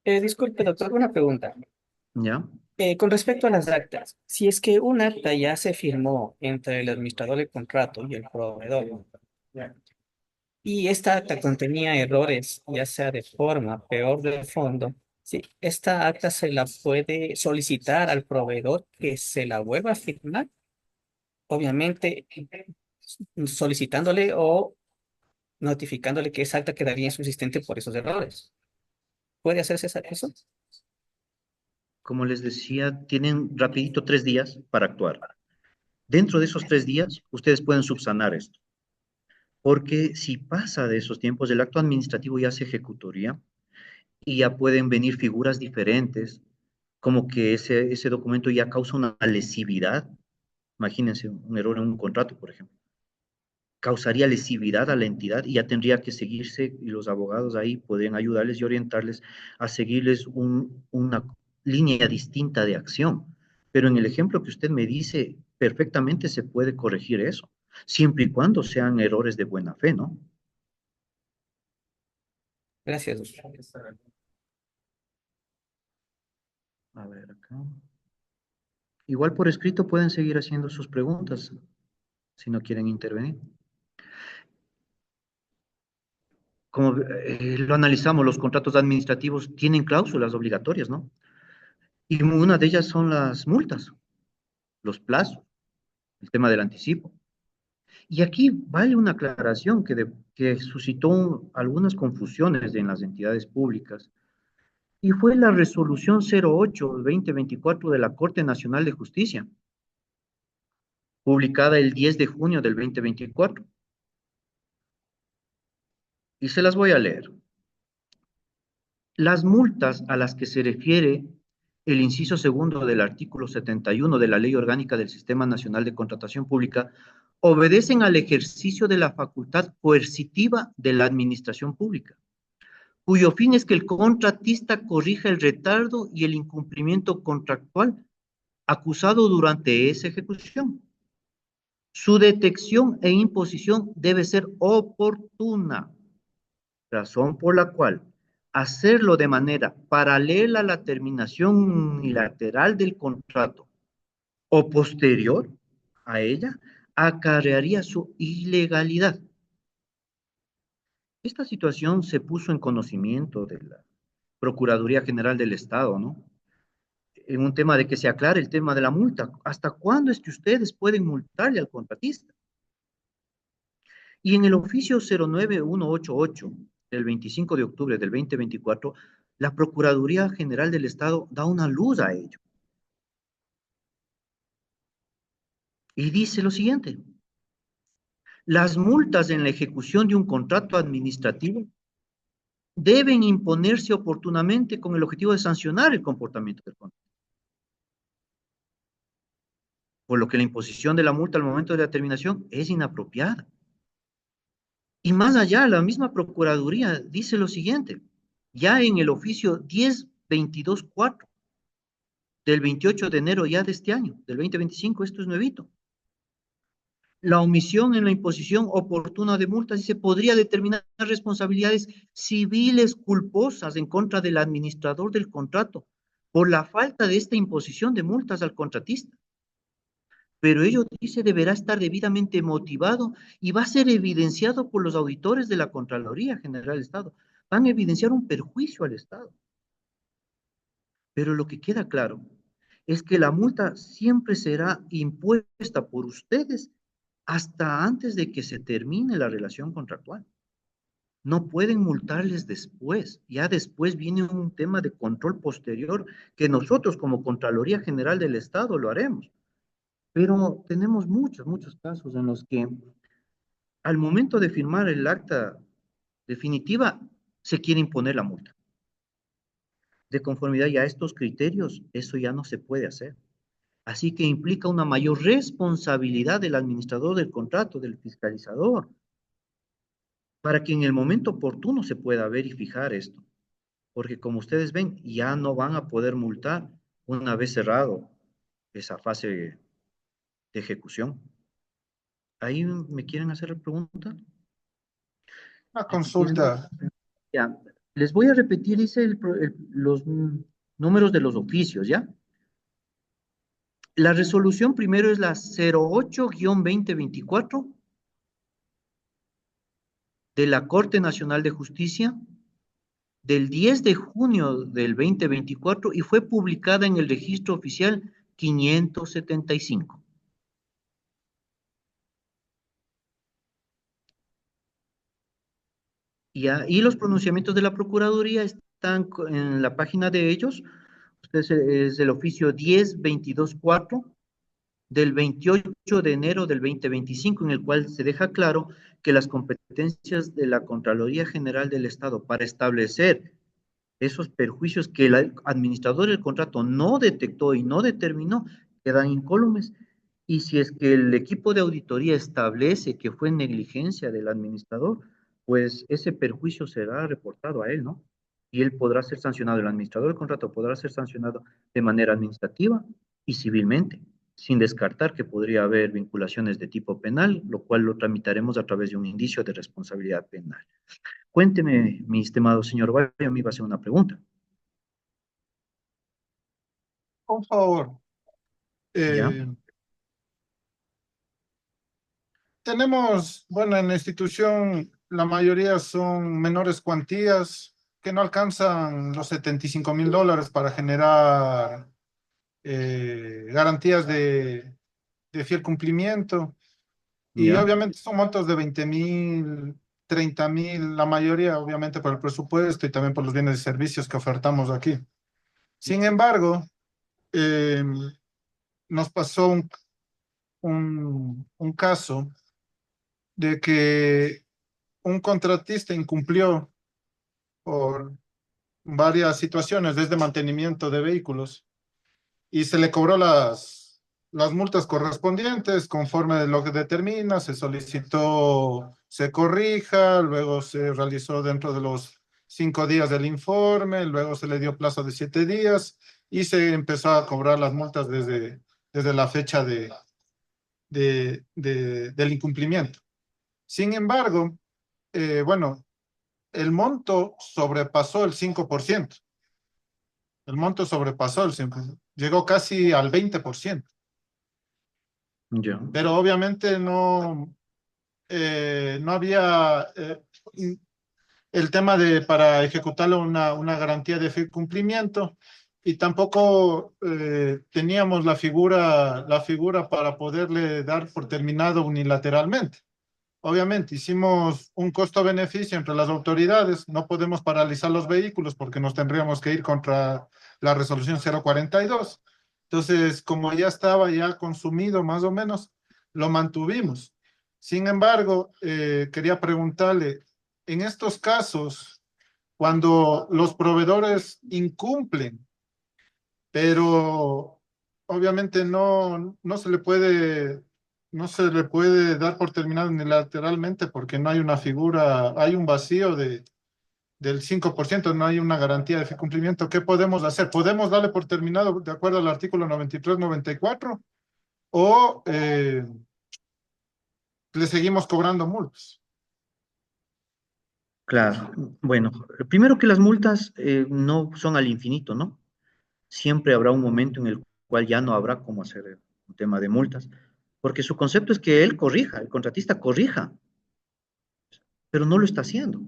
Disculpe, doctor, una pregunta. ¿Ya? Con respecto a las actas, si es que un acta ya se firmó entre el administrador del contrato y el proveedor, y esta acta contenía errores, ya sea de forma, peor de fondo, sí, esta acta se la puede solicitar al proveedor que se la vuelva a firmar, obviamente solicitándole o notificándole que esa acta quedaría insubsistente por esos errores. ¿Puede hacerse eso? Como les decía, tienen rapidito 3 días para actuar. Dentro de esos 3 días, ustedes pueden subsanar esto. Porque si pasa de esos tiempos, el acto administrativo ya se ejecutaría y ya pueden venir figuras diferentes, como que ese documento ya causa una lesividad. Imagínense un error en un contrato, por ejemplo. Causaría lesividad a la entidad y ya tendría que seguirse, y los abogados ahí pueden ayudarles y orientarles a seguirles una línea distinta de acción. Pero en el ejemplo que usted me dice, perfectamente se puede corregir eso, siempre y cuando sean errores de buena fe, ¿no? Gracias, doctor. A ver acá. Igual por escrito pueden seguir haciendo sus preguntas si no quieren intervenir. Como lo analizamos, los contratos administrativos tienen cláusulas obligatorias, ¿no? Y una de ellas son las multas, los plazos, el tema del anticipo. Y aquí vale una aclaración que suscitó algunas confusiones en las entidades públicas. Y fue la resolución 08-2024 de la Corte Nacional de Justicia, publicada el 10 de junio del 2024. Y se las voy a leer. Las multas a las que se refiere el inciso segundo del artículo 71 de la Ley Orgánica del Sistema Nacional de Contratación Pública obedecen al ejercicio de la facultad coercitiva de la administración pública, cuyo fin es que el contratista corrija el retardo y el incumplimiento contractual acusado durante esa ejecución. Su detección e imposición debe ser oportuna, razón por la cual hacerlo de manera paralela a la terminación unilateral del contrato o posterior a ella acarrearía su ilegalidad. Esta situación se puso en conocimiento de la Procuraduría General del Estado, ¿no? En un tema de que se aclare el tema de la multa. ¿Hasta cuándo es que ustedes pueden multarle al contratista? Y en el oficio 09188 del 25 de octubre del 2024, la Procuraduría General del Estado da una luz a ello. Y dice lo siguiente: las multas en la ejecución de un contrato administrativo deben imponerse oportunamente con el objetivo de sancionar el comportamiento del contrato. Por lo que la imposición de la multa al momento de la terminación es inapropiada. Y más allá, la misma Procuraduría dice lo siguiente, ya en el oficio 1022-4 del 28 de enero ya de este año, del 2025, esto es nuevito. La omisión en la imposición oportuna de multas, dice, podría determinar responsabilidades civiles culposas en contra del administrador del contrato por la falta de esta imposición de multas al contratista. Pero ello, dice, deberá estar debidamente motivado y va a ser evidenciado por los auditores de la Contraloría General del Estado. Van a evidenciar un perjuicio al Estado. Pero lo que queda claro es que la multa siempre será impuesta por ustedes hasta antes de que se termine la relación contractual. No pueden multarles después. Ya después viene un tema de control posterior que nosotros como Contraloría General del Estado lo haremos. Pero tenemos muchos casos en los que al momento de firmar el acta definitiva se quiere imponer la multa. De conformidad ya a estos criterios, eso ya no se puede hacer. Así que implica una mayor responsabilidad del administrador del contrato, del fiscalizador, para que en el momento oportuno se pueda ver y fijar esto. Porque como ustedes ven, ya no van a poder multar una vez cerrado esa fase de ejecución. ¿Ahí me quieren hacer la pregunta? Una consulta. Ya, les voy a repetir, dice los números de los oficios, ¿ya? La resolución primero es la 08-2024 de la Corte Nacional de Justicia del 10 de junio del 2024 y fue publicada en el registro oficial 575. Y los pronunciamientos de la Procuraduría están en la página de ellos. Es el oficio 10-22-4 del 28 de enero del 2025, en el cual se deja claro que las competencias de la Contraloría General del Estado para establecer esos perjuicios que el administrador del contrato no detectó y no determinó quedan incólumes. Y si es que el equipo de auditoría establece que fue negligencia del administrador, pues ese perjuicio será reportado a él, ¿no? Y él podrá ser sancionado, el administrador del contrato podrá ser sancionado de manera administrativa y civilmente, sin descartar que podría haber vinculaciones de tipo penal, lo cual lo tramitaremos a través de un indicio de responsabilidad penal. Cuénteme, mi estimado señor Valle, me iba a hacer una pregunta. Por favor. ¿Ya? Tenemos, bueno, en la institución la mayoría son menores cuantías que no alcanzan los $75,000 para generar garantías de fiel cumplimiento. Y ¿Ya? obviamente son montos de 20,000, 30.000, la mayoría obviamente por el presupuesto y también por los bienes y servicios que ofertamos aquí. Sin embargo, eh, nos pasó un caso de que un contratista incumplió por varias situaciones, desde mantenimiento de vehículos, y se le cobró las multas correspondientes conforme de lo que determina, se solicitó se corrija, luego se realizó dentro de los 5 días del informe, luego se le dio plazo de 7 días y se empezó a cobrar las multas desde la fecha del incumplimiento. Sin embargo, bueno, el monto sobrepasó el 5%. El monto sobrepasó el 5%, llegó casi al 20%. Ya. Pero obviamente no había el tema para ejecutarle una garantía de cumplimiento y tampoco teníamos la figura para poderle dar por terminado unilateralmente. Obviamente hicimos un costo-beneficio entre las autoridades, no podemos paralizar los vehículos porque nos tendríamos que ir contra la resolución 042. Entonces, como ya estaba ya consumido más o menos, lo mantuvimos. Sin embargo, quería preguntarle, en estos casos, cuando los proveedores incumplen, pero obviamente no se le puede dar por terminado unilateralmente porque no hay una figura, hay un vacío del 5%, no hay una garantía de cumplimiento. ¿Qué podemos hacer? ¿Podemos darle por terminado de acuerdo al artículo 93-94 o le seguimos cobrando multas? Claro. Bueno, primero que las multas no son al infinito, ¿no? Siempre habrá un momento en el cual ya no habrá cómo hacer un tema de multas, porque su concepto es que él corrija, el contratista corrija, pero no lo está haciendo.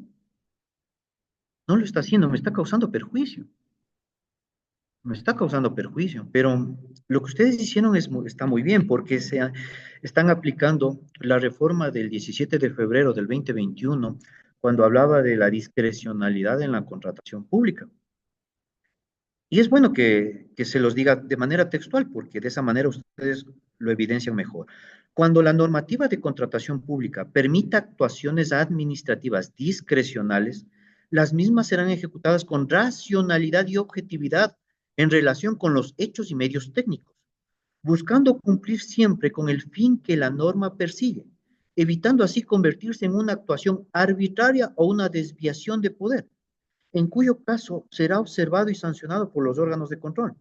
No lo está haciendo, me está causando perjuicio. Me está causando perjuicio, pero lo que ustedes hicieron está muy bien, porque están aplicando la reforma del 17 de febrero del 2021, cuando hablaba de la discrecionalidad en la contratación pública. Y es bueno que se los diga de manera textual, porque de esa manera ustedes lo evidencian mejor. Cuando la normativa de contratación pública permita actuaciones administrativas discrecionales, las mismas serán ejecutadas con racionalidad y objetividad en relación con los hechos y medios técnicos, buscando cumplir siempre con el fin que la norma persigue, evitando así convertirse en una actuación arbitraria o una desviación de poder, en cuyo caso será observado y sancionado por los órganos de control.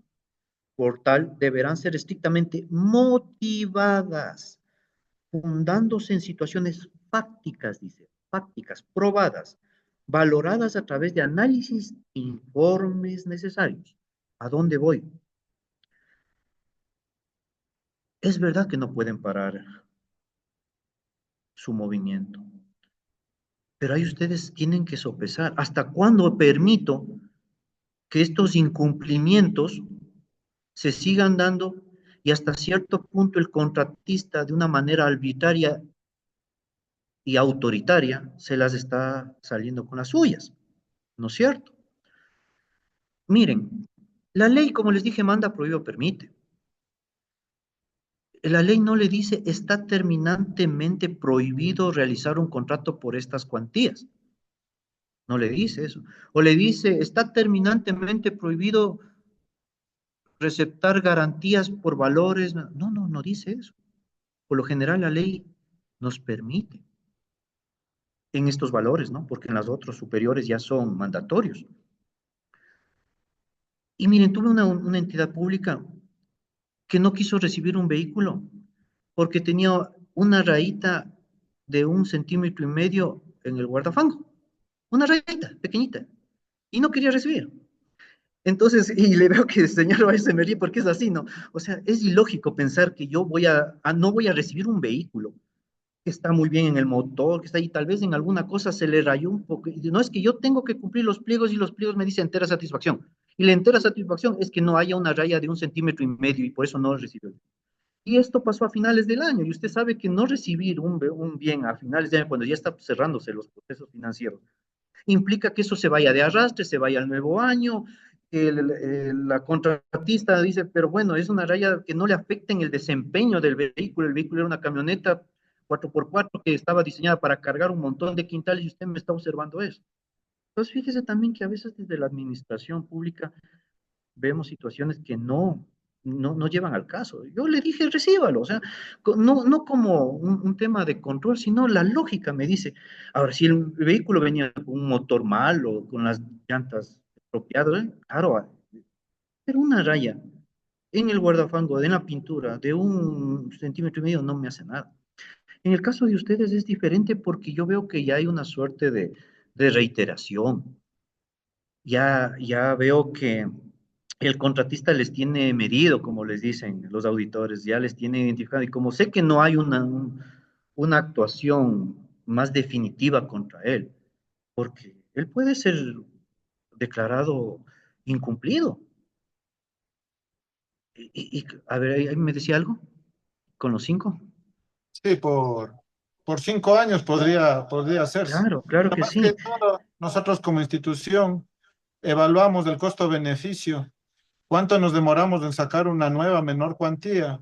Por tal, deberán ser estrictamente motivadas, fundándose en situaciones fácticas, dice, fácticas, probadas, valoradas a través de análisis e informes necesarios. ¿A dónde voy? Es verdad que no pueden parar su movimiento, pero ahí ustedes tienen que sopesar hasta cuándo permito que estos incumplimientos se sigan dando y hasta cierto punto el contratista de una manera arbitraria y autoritaria se las está saliendo con las suyas, ¿no es cierto? Miren, la ley, como les dije, manda, prohíbe o permite. La ley no le dice está terminantemente prohibido realizar un contrato por estas cuantías. No le dice eso. O le dice está terminantemente prohibido receptar garantías por valores. No dice eso. Por lo general la ley nos permite en estos valores, ¿no? Porque en las otros superiores ya son mandatorios. Y miren, tuve una entidad pública que no quiso recibir un vehículo porque tenía una rayita de 1,5 centímetros en el guardafango. Una rayita pequeñita. Y no quería recibir. Entonces, y le veo que el señor Valle se me ríe porque es así, ¿no? O sea, es ilógico pensar que yo no voy a recibir un vehículo que está muy bien en el motor, que está ahí, tal vez en alguna cosa se le rayó un poco. No, es que yo tengo que cumplir los pliegos y los pliegos me dicen entera satisfacción. Y la entera satisfacción es que no haya una raya de 1,5 centímetros y por eso no recibo. Y esto pasó a finales del año, y usted sabe que no recibir un bien a finales de año, cuando ya está cerrándose los procesos financieros, implica que eso se vaya de arrastre, se vaya al nuevo año. La contratista dice, pero bueno, es una raya que no le afecta en el desempeño del vehículo. El vehículo era una camioneta 4x4 que estaba diseñada para cargar un montón de quintales y usted me está observando eso. Entonces, fíjese también que a veces desde la administración pública vemos situaciones que no llevan al caso. Yo le dije, recíbalo, o sea, no como un tema de control, sino la lógica me dice, ahora, si el vehículo venía con un motor malo, con las llantas estropeadas, claro, pero una raya en el guardafango, en la pintura, de 1,5 centímetros no me hace nada. En el caso de ustedes es diferente porque yo veo que ya hay una suerte de reiteración. Ya veo que el contratista les tiene medido, como les dicen los auditores, ya les tiene identificado. Y como sé que no hay una actuación más definitiva contra él, porque él puede ser declarado incumplido. A ver, ahí me decía algo con los 5. Sí, por 5 años podría hacerse. Claro, claro que Más que sí. todo, nosotros como institución evaluamos el costo-beneficio. ¿Cuánto nos demoramos en sacar una nueva menor cuantía?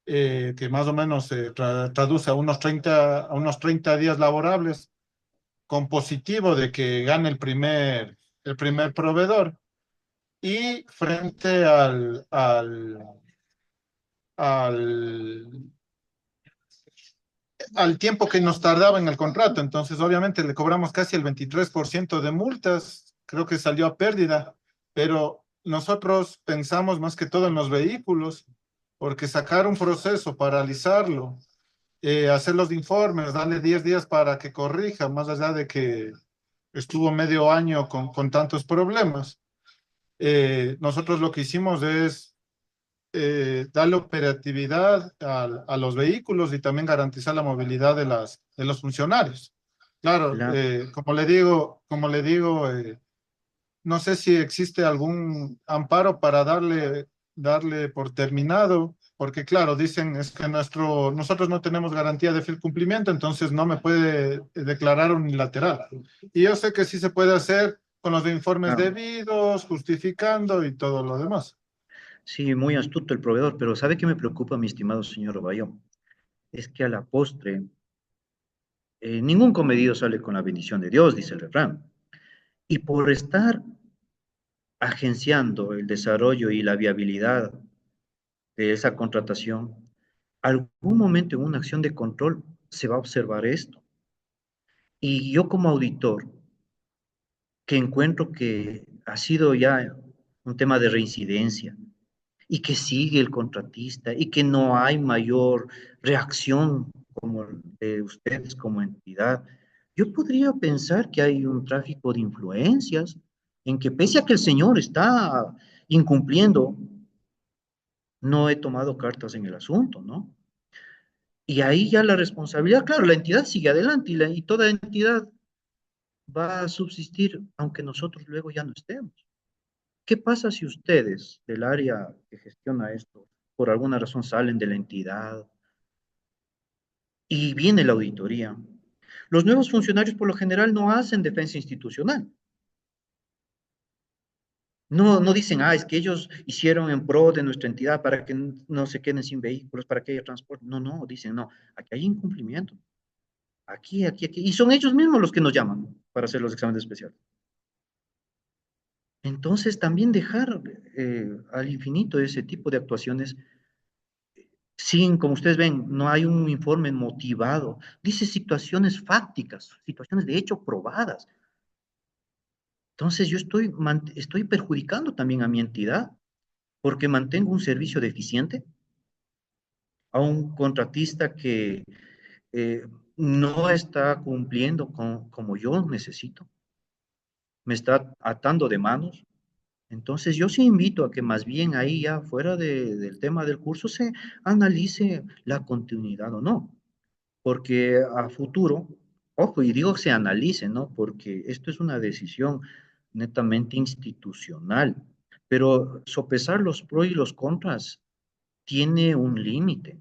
Que más o menos se traduce a unos 30 días laborables, con positivo de que gane el primer proveedor. Y frente al al tiempo que nos tardaba en el contrato. Entonces, obviamente, le cobramos casi el 23% de multas. Creo que salió a pérdida, pero nosotros pensamos más que todo en los vehículos, porque sacar un proceso, paralizarlo, hacer los informes, darle 10 días para que corrija, más allá de que estuvo medio año con tantos problemas. Nosotros lo que hicimos es darle operatividad a los vehículos y también garantizar la movilidad de los funcionarios. Claro, Claro. como le digo, no sé si existe algún amparo para darle por terminado, porque claro, dicen es que nosotros no tenemos garantía de fiel cumplimiento, entonces no me puede declarar unilateral. Y yo sé que sí se puede hacer con los informes Claro. debidos, justificando y todo lo demás. Sí, muy astuto el proveedor, pero ¿sabe qué me preocupa, mi estimado señor Bayón? Es que a la postre, ningún comedido sale con la bendición de Dios, dice el refrán. Y por estar agenciando el desarrollo y la viabilidad de esa contratación, algún momento en una acción de control se va a observar esto. Y yo como auditor, que encuentro que ha sido ya un tema de reincidencia y que sigue el contratista y que no hay mayor reacción como de ustedes como entidad, yo podría pensar que hay un tráfico de influencias en que pese a que el señor está incumpliendo, no he tomado cartas en el asunto, ¿no? Y ahí ya la responsabilidad, claro, la entidad sigue adelante y toda entidad va a subsistir aunque nosotros luego ya no estemos. ¿Qué pasa si ustedes del área que gestiona esto, por alguna razón salen de la entidad y viene la auditoría? Los nuevos funcionarios por lo general no hacen defensa institucional. No dicen, es que ellos hicieron en pro de nuestra entidad para que no se queden sin vehículos, para que haya transporte. No, dicen, no, aquí hay incumplimiento. Aquí. Y son ellos mismos los que nos llaman para hacer los exámenes especiales. Entonces, también dejar al infinito ese tipo de actuaciones sin, como ustedes ven, no hay un informe motivado. Dice situaciones fácticas, situaciones de hecho probadas. Entonces, yo estoy perjudicando también a mi entidad porque mantengo un servicio deficiente a un contratista que no está cumpliendo como yo necesito, me está atando de manos. Entonces, yo sí invito a que más bien ahí ya fuera del tema del curso se analice la continuidad o no, porque a futuro, ojo, y digo se analice, ¿no? Porque esto es una decisión netamente institucional, pero sopesar los pros y los contras tiene un límite.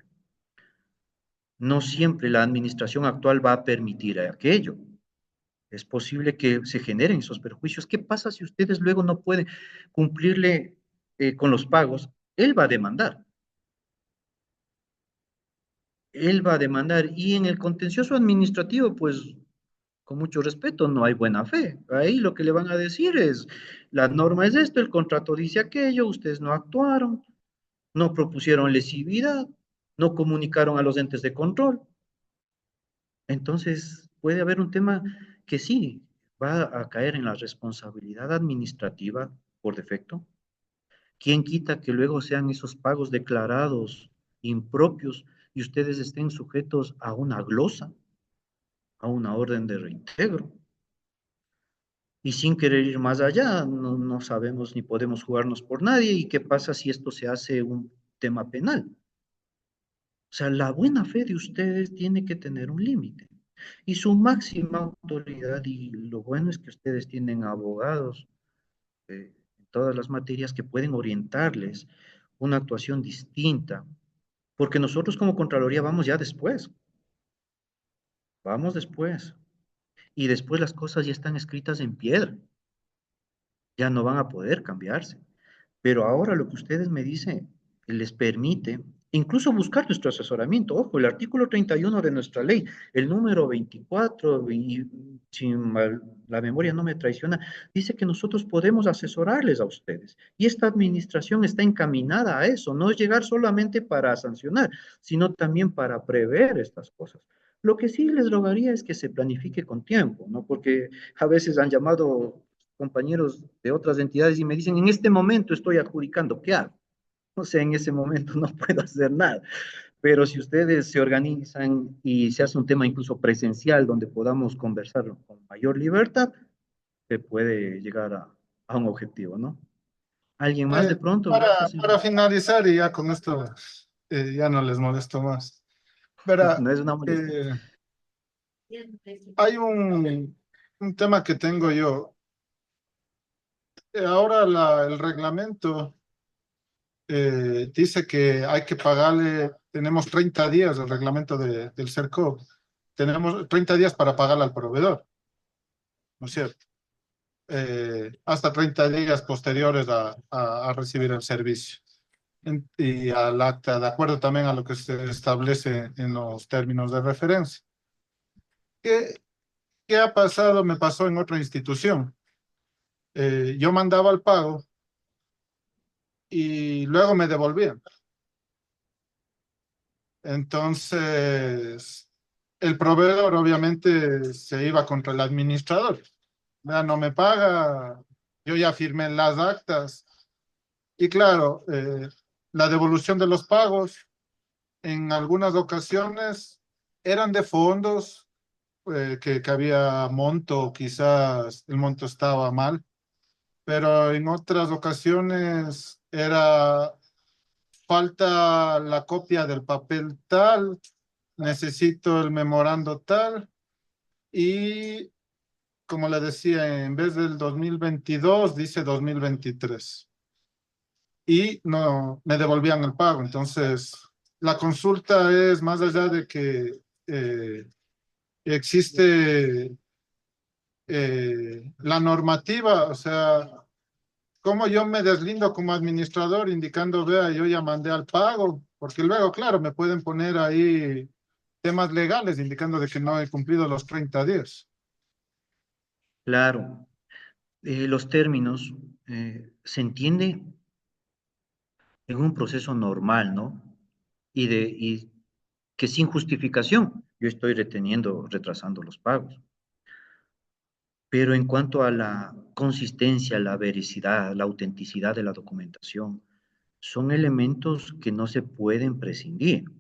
No siempre la administración actual va a permitir aquello. Es posible que se generen esos perjuicios. ¿Qué pasa si ustedes luego no pueden cumplirle con los pagos? Él va a demandar. Él va a demandar. Y en el contencioso administrativo, pues, con mucho respeto, no hay buena fe. Ahí lo que le van a decir es, la norma es esto, el contrato dice aquello, ustedes no actuaron, no propusieron lesividad, no comunicaron a los entes de control. Entonces, puede haber un tema que sí va a caer en la responsabilidad administrativa por defecto. ¿Quién quita que luego sean esos pagos declarados impropios y ustedes estén sujetos a una glosa, a una orden de reintegro? Y sin querer ir más allá, no sabemos ni podemos jugarnos por nadie. ¿Y qué pasa si esto se hace un tema penal? O sea, la buena fe de ustedes tiene que tener un límite. Y su máxima autoridad, y lo bueno es que ustedes tienen abogados en todas las materias que pueden orientarles una actuación distinta, porque nosotros como Contraloría vamos después, y después las cosas ya están escritas en piedra, ya no van a poder cambiarse. Pero ahora lo que ustedes me dicen les permite incluso buscar nuestro asesoramiento. Ojo, el artículo 31 de nuestra ley, el número 24, y si la memoria no me traiciona, dice que nosotros podemos asesorarles a ustedes. Y esta administración está encaminada a eso, no es llegar solamente para sancionar, sino también para prever estas cosas. Lo que sí les rogaría es que se planifique con tiempo, ¿no? Porque a veces han llamado compañeros de otras entidades y me dicen, en este momento estoy adjudicando, ¿qué hago? O sea, en ese momento no puedo hacer nada. Pero si ustedes se organizan y se hace un tema incluso presencial donde podamos conversar con mayor libertad, se puede llegar a un objetivo, ¿no? ¿Alguien más de pronto? Gracias. Para finalizar, y ya con esto ya no les molesto más. Verá, No es una molestia. hay un tema que tengo yo. Ahora el reglamento dice que hay que pagarle, tenemos 30 días, el reglamento del CERCO, tenemos 30 días para pagarle al proveedor, ¿no es cierto? Hasta 30 días posteriores a recibir el servicio. Y al acta, de acuerdo también a lo que se establece en los términos de referencia. ¿Qué ha pasado? Me pasó en otra institución. Yo mandaba el pago y luego me devolvían. Entonces, el proveedor obviamente se iba contra el administrador. Ya no me paga, yo ya firmé las actas. Y claro, la devolución de los pagos en algunas ocasiones eran de fondos que había monto, quizás el monto estaba mal, pero en otras ocasiones era falta la copia del papel tal, necesito el memorando tal, y como le decía, en vez del 2022 dice 2023. Y no me devolvían el pago. Entonces, la consulta es más allá de que existe la normativa, o sea, cómo yo me deslindo como administrador indicando, vea, yo ya mandé al pago, porque luego, claro, me pueden poner ahí temas legales indicando de que no he cumplido los 30 días. Claro, los términos se entiende en un proceso normal, ¿no? Y que sin justificación yo estoy retrasando los pagos. Pero en cuanto a la consistencia, la veracidad, la autenticidad de la documentación, son elementos que no se pueden prescindir.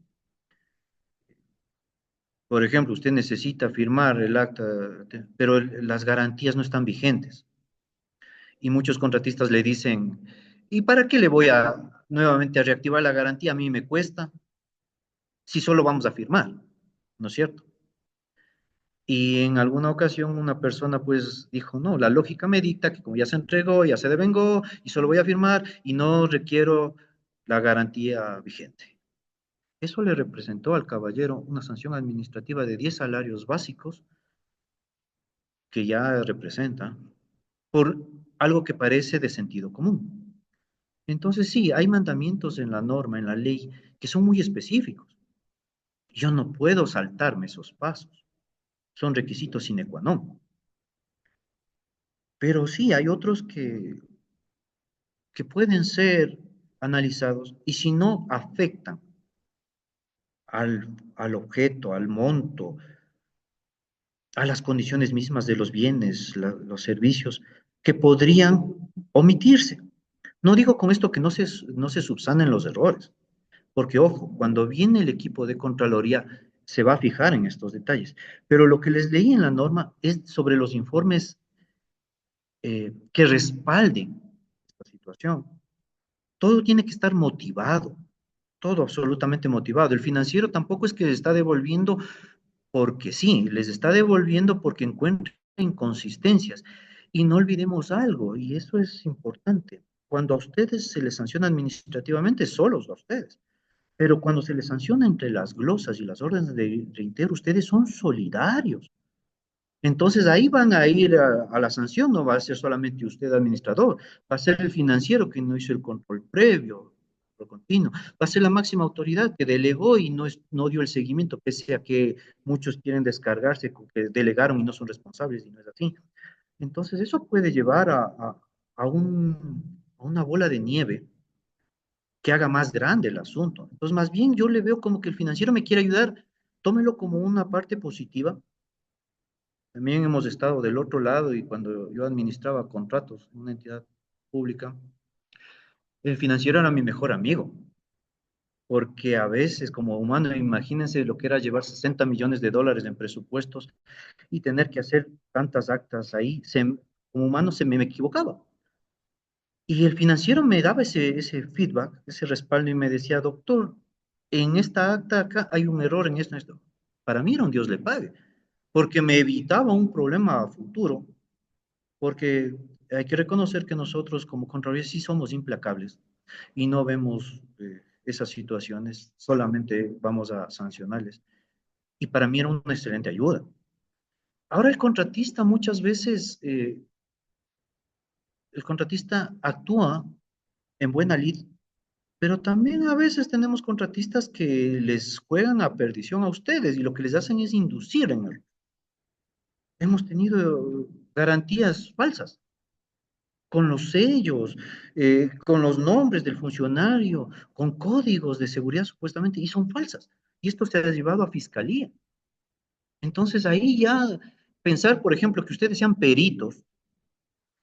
Por ejemplo, usted necesita firmar el acta, pero las garantías no están vigentes. Y muchos contratistas le dicen, ¿y para qué le voy a nuevamente a reactivar la garantía? A mí me cuesta, si solo vamos a firmar, ¿no es cierto? Y en alguna ocasión una persona pues dijo, no, la lógica me dicta que como ya se entregó, ya se devengó y solo voy a firmar y no requiero la garantía vigente. Eso le representó al caballero una sanción administrativa de 10 salarios básicos que ya representa por algo que parece de sentido común. Entonces sí, hay mandamientos en la norma, en la ley, que son muy específicos. Yo no puedo saltarme esos pasos. Son requisitos sine qua non. Pero sí, hay otros que pueden ser analizados y si no afectan al objeto, al monto, a las condiciones mismas de los bienes, los servicios, que podrían omitirse. No digo con esto que no se subsanen los errores, porque ojo, cuando viene el equipo de Contraloría se va a fijar en estos detalles, pero lo que les leí en la norma es sobre los informes que respalden esta situación. Todo tiene que estar motivado, todo absolutamente motivado. El financiero tampoco es que les está devolviendo porque sí, les está devolviendo porque encuentra inconsistencias. Y no olvidemos algo, y eso es importante. Cuando a ustedes se les sanciona administrativamente, solos a ustedes. Pero cuando se les sanciona entre las glosas y las órdenes de reintegro, ustedes son solidarios. Entonces ahí van a ir a la sanción, no va a ser solamente usted administrador, va a ser el financiero que no hizo el control previo, lo continuo, va a ser la máxima autoridad que delegó y no dio el seguimiento, pese a que muchos quieren descargarse, que delegaron y no son responsables, y no es así. Entonces eso puede llevar a una bola de nieve que haga más grande el asunto. Entonces más bien yo le veo como que el financiero me quiere ayudar, tómelo como una parte positiva. También hemos estado del otro lado y cuando yo administraba contratos en una entidad pública, el financiero era mi mejor amigo, porque a veces como humano, imagínense lo que era llevar 60 millones de dólares en presupuestos y tener que hacer tantas actas ahí, como humano me equivocaba. Y el financiero me daba ese feedback, ese respaldo y me decía, doctor, en esta acta acá hay un error en esto, en esto. Para mí era un Dios le pague, porque me evitaba un problema a futuro, porque hay que reconocer que nosotros como Contraloría sí somos implacables y no vemos esas situaciones, solamente vamos a sancionarles. Y para mí era una excelente ayuda. Ahora el contratista muchas veces, el contratista actúa en buena lid, pero también a veces tenemos contratistas que les juegan a perdición a ustedes y lo que les hacen es inducir en el. Hemos tenido garantías falsas con los sellos, con los nombres del funcionario, con códigos de seguridad supuestamente, y son falsas. Y esto se ha llevado a fiscalía. Entonces ahí ya pensar, por ejemplo, que ustedes sean peritos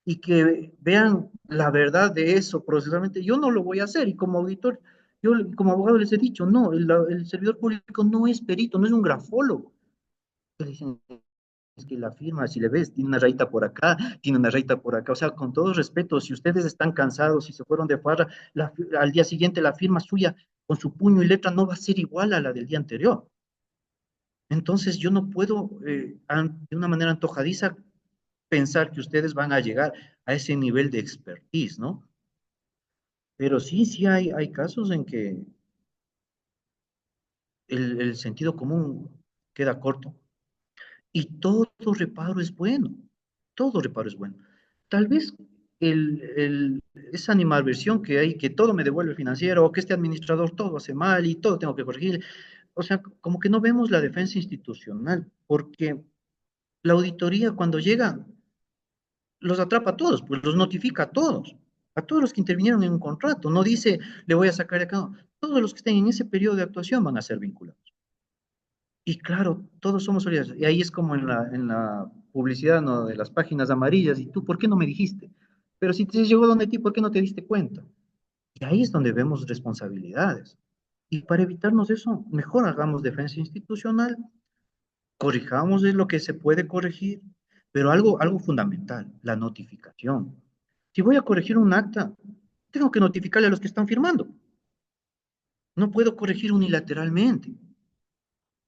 y que vean la verdad de eso procesalmente, yo no lo voy a hacer. Y como auditor, yo como abogado les he dicho, no, el servidor público no es perito, no es un grafólogo. Dicen, es que la firma, si le ves, tiene una rayita por acá, tiene una rayita por acá. O sea, con todo respeto, si ustedes están cansados, si se fueron de farra, al día siguiente la firma suya con su puño y letra no va a ser igual a la del día anterior. Entonces yo no puedo, de una manera antojadiza, pensar que ustedes van a llegar a ese nivel de expertise, ¿no? Pero sí hay casos en que el sentido común queda corto. Y todo reparo es bueno, todo reparo es bueno. Tal vez esa animadversión que hay, que todo me devuelve el financiero, o que este administrador todo hace mal y todo tengo que corregir. O sea, como que no vemos la defensa institucional, porque la auditoría cuando llega los atrapa a todos, pues los notifica a todos los que intervinieron en un contrato. No dice, le voy a sacar de acá. No. Todos los que estén en ese periodo de actuación van a ser vinculados. Y claro, todos somos solidarios. Y ahí es como en la publicidad, ¿no? De las páginas amarillas. ¿Y tú por qué no me dijiste? Pero si te llegó donde ti, ¿por qué no te diste cuenta? Y ahí es donde vemos responsabilidades. Y para evitarnos eso, mejor hagamos defensa institucional, corrijamos de lo que se puede corregir, pero algo fundamental, la notificación. Si voy a corregir un acta, tengo que notificarle a los que están firmando. No puedo corregir unilateralmente.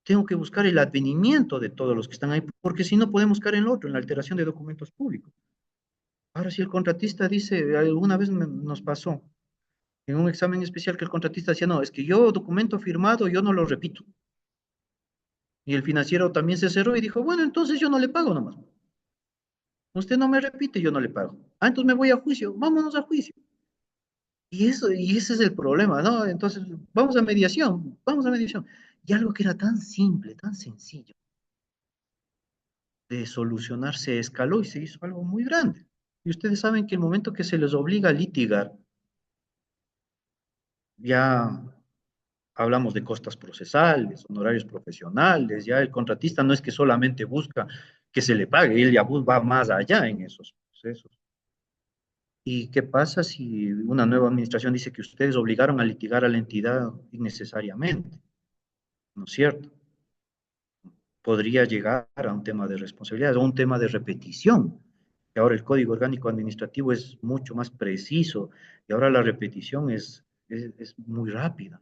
Tengo que buscar el advenimiento de todos los que están ahí, porque si no podemos caer en lo otro, en la alteración de documentos públicos. Ahora, si el contratista dice, alguna vez nos pasó, en un examen especial que el contratista decía, no, es que yo documento firmado, yo no lo repito. Y el financiero también se cerró y dijo, bueno, entonces yo no le pago nomás. Usted no me repite, yo no le pago. Ah, entonces me voy a juicio, vámonos a juicio. Y ese es el problema, ¿no? Entonces, vamos a mediación, vamos a mediación. Y algo que era tan simple, tan sencillo de solucionar se escaló y se hizo algo muy grande. Y ustedes saben que el momento que se les obliga a litigar, ya hablamos de costas procesales, honorarios profesionales, ya el contratista no es que solamente busca que se le pague, él ya va más allá en esos procesos. ¿Y qué pasa si una nueva administración dice que ustedes obligaron a litigar a la entidad innecesariamente? ¿No es cierto? Podría llegar a un tema de responsabilidad o un tema de repetición. Que ahora el Código Orgánico Administrativo es mucho más preciso y ahora la repetición es muy rápida.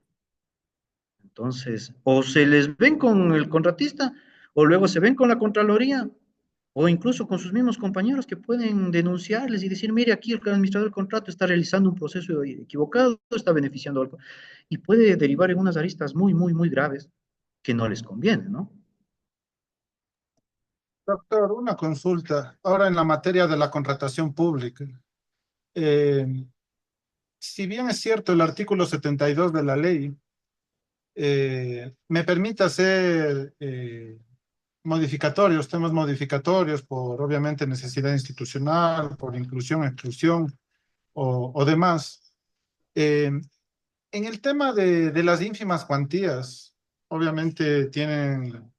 Entonces, o se les ven con el contratista, o luego se ven con la Contraloría, o incluso con sus mismos compañeros que pueden denunciarles y decir, mire, aquí el administrador del contrato está realizando un proceso equivocado, está beneficiando al... Y puede derivar en unas aristas muy, muy, muy graves que no les conviene, ¿no? Doctor, una consulta. Ahora en la materia de la contratación pública. Eh, si bien es cierto el artículo 72 de la ley me permite hacer modificatorios, temas modificatorios por obviamente necesidad institucional, por inclusión, exclusión o demás. Eh, en el tema de las ínfimas cuantías, obviamente tienen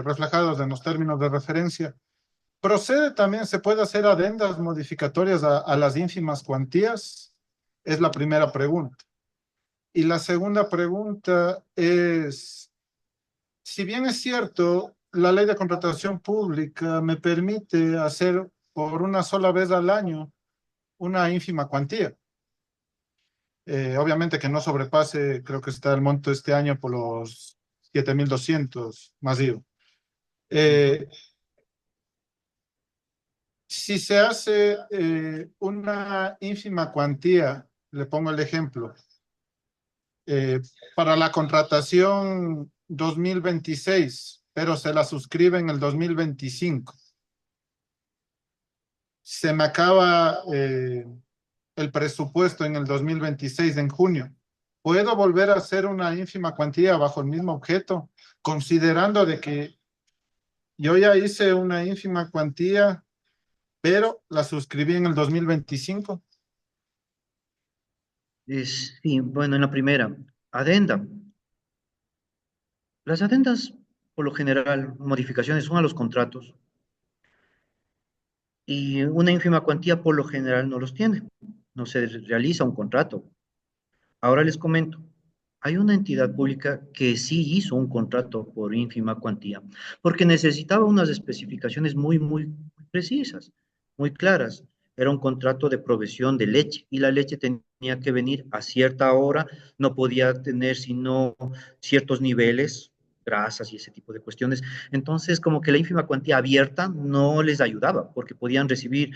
reflejados en los términos de referencia. ¿Procede también, se puede hacer adendas modificatorias a las ínfimas cuantías? Es la primera pregunta. Y la segunda pregunta es, si bien es cierto, la ley de contratación pública me permite hacer por una sola vez al año una ínfima cuantía. Obviamente que no sobrepase, creo que está el monto este año por los 7.200 más IVA. Si se hace una ínfima cuantía, le pongo el ejemplo, para la contratación 2026, pero se la suscribe en el 2025. Se me acaba el presupuesto en el 2026, en junio. ¿Puedo volver a hacer una ínfima cuantía bajo el mismo objeto, considerando de que yo ya hice una ínfima cuantía, pero la suscribí en el 2025? Sí, bueno, en la primera, adenda. Las adendas, por lo general, modificaciones son a los contratos y una ínfima cuantía, por lo general, no los tiene. No se realiza un contrato. Ahora les comento, hay una entidad pública que sí hizo un contrato por ínfima cuantía, porque necesitaba unas especificaciones muy, muy precisas, muy claras. Era un contrato de provisión de leche y la leche tenía que venir a cierta hora, no podía tener sino ciertos niveles, grasas y ese tipo de cuestiones. Entonces, como que la ínfima cuantía abierta no les ayudaba, porque podían recibir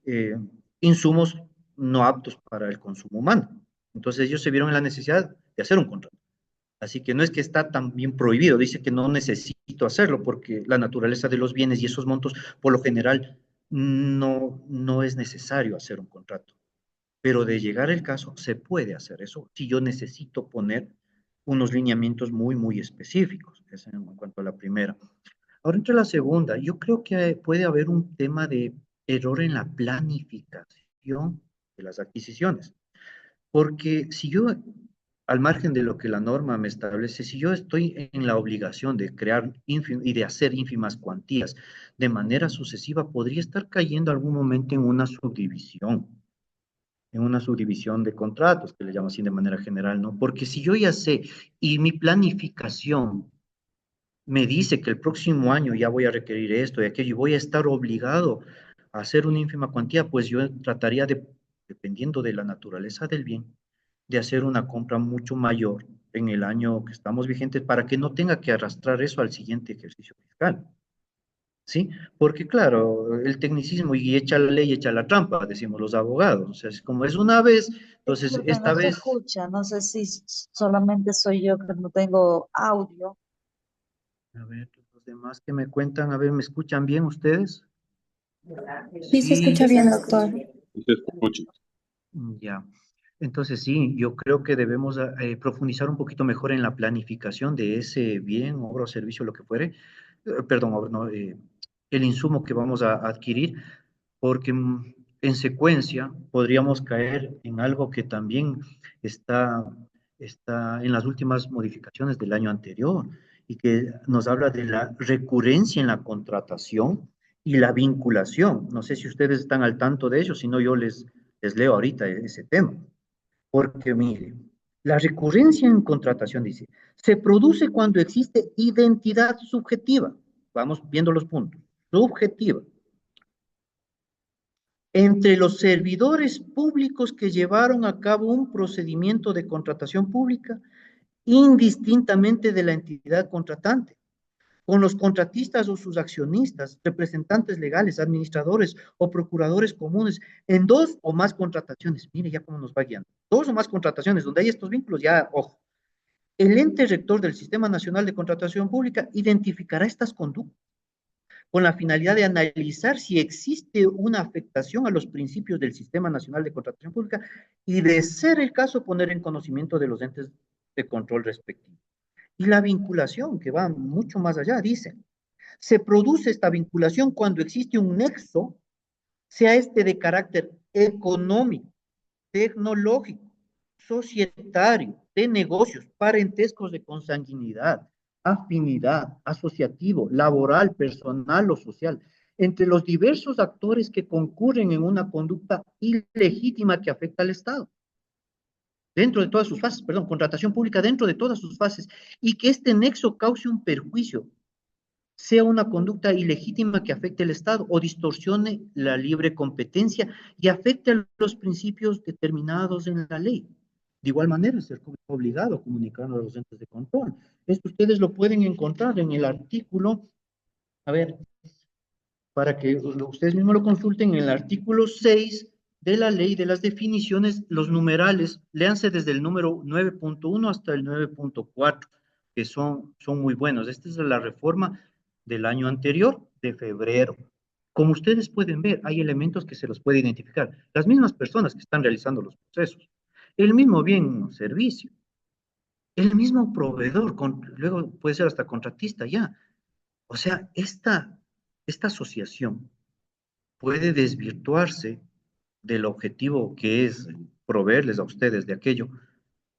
eh, insumos no aptos para el consumo humano. Entonces ellos se vieron en la necesidad de hacer un contrato. Así que no es que está tan bien prohibido, dice que no necesito hacerlo porque la naturaleza de los bienes y esos montos, por lo general, no es necesario hacer un contrato. Pero de llegar el caso, se puede hacer eso si yo necesito poner unos lineamientos muy, muy específicos. Eso en cuanto a la primera. Ahora entre la segunda, yo creo que puede haber un tema de error en la planificación de las adquisiciones. Porque si yo, al margen de lo que la norma me establece, si yo estoy en la obligación de crear y de hacer ínfimas cuantías de manera sucesiva, podría estar cayendo algún momento en una subdivisión de contratos, que le llamo así de manera general, ¿no? Porque si yo ya sé y mi planificación me dice que el próximo año ya voy a requerir esto y aquello y voy a estar obligado a hacer una ínfima cuantía, pues yo trataría de, dependiendo de la naturaleza del bien, de hacer una compra mucho mayor en el año que estamos vigentes para que no tenga que arrastrar eso al siguiente ejercicio fiscal. ¿sí? Porque claro, el tecnicismo y echa la ley, echa la trampa, decimos los abogados. O sea, es como es una vez, entonces Disculpe, esta no se vez, escucha, no sé si solamente soy yo que no tengo audio. a ver, los demás que me cuentan, a ver, ¿me escuchan bien ustedes? Sí, se escucha Sí, bien, doctor. Se escucha. ya. Entonces sí, yo creo que debemos profundizar un poquito mejor en la planificación de ese bien, obra o servicio, lo que fuere, perdón, obra, no, el insumo que vamos a adquirir, porque en secuencia podríamos caer en algo que también está, está en las últimas modificaciones del año anterior y que nos habla de la recurrencia en la contratación y la vinculación. No sé si ustedes están al tanto de ello, si no yo les leo ahorita ese tema. Porque mire, la recurrencia en contratación dice, se produce cuando existe identidad subjetiva. Vamos viendo los puntos. Subjetiva entre los servidores públicos que llevaron a cabo un procedimiento de contratación pública, indistintamente de la entidad contratante, con los contratistas o sus accionistas, representantes legales, administradores o procuradores comunes, en dos o más contrataciones. Mire ya cómo nos va guiando. Dos o más contrataciones, donde hay estos vínculos, ya, ojo. El ente rector del Sistema Nacional de Contratación Pública identificará estas conductas con la finalidad de analizar si existe una afectación a los principios del Sistema Nacional de Contratación Pública y, de ser el caso, poner en conocimiento de los entes de control respectivos. Y la vinculación, que va mucho más allá, dice, se produce esta vinculación cuando existe un nexo, sea este de carácter económico, tecnológico, societario, de negocios, parentescos de consanguinidad, afinidad, asociativo, laboral, personal o social, entre los diversos actores que concurren en una conducta ilegítima que afecta al Estado, dentro de todas sus fases, perdón, contratación pública dentro de todas sus fases, y que este nexo cause un perjuicio, sea una conducta ilegítima que afecte al Estado o distorsione la libre competencia y afecte a los principios determinados en la ley. De igual manera, ser obligado a comunicarlo a los entes de control. Esto ustedes lo pueden encontrar en el artículo, a ver, para que ustedes mismos lo consulten, en el artículo 6 de la ley de las definiciones, los numerales, léanse desde el número 9.1 hasta el 9.4, que son muy buenos. Esta es la reforma del año anterior, de febrero. Como ustedes pueden ver, hay elementos que se los puede identificar. Las mismas personas que están realizando los procesos, el mismo bien o servicio, el mismo proveedor, luego puede ser hasta contratista ya. O sea, esta asociación puede desvirtuarse del objetivo que es proveerles a ustedes de aquello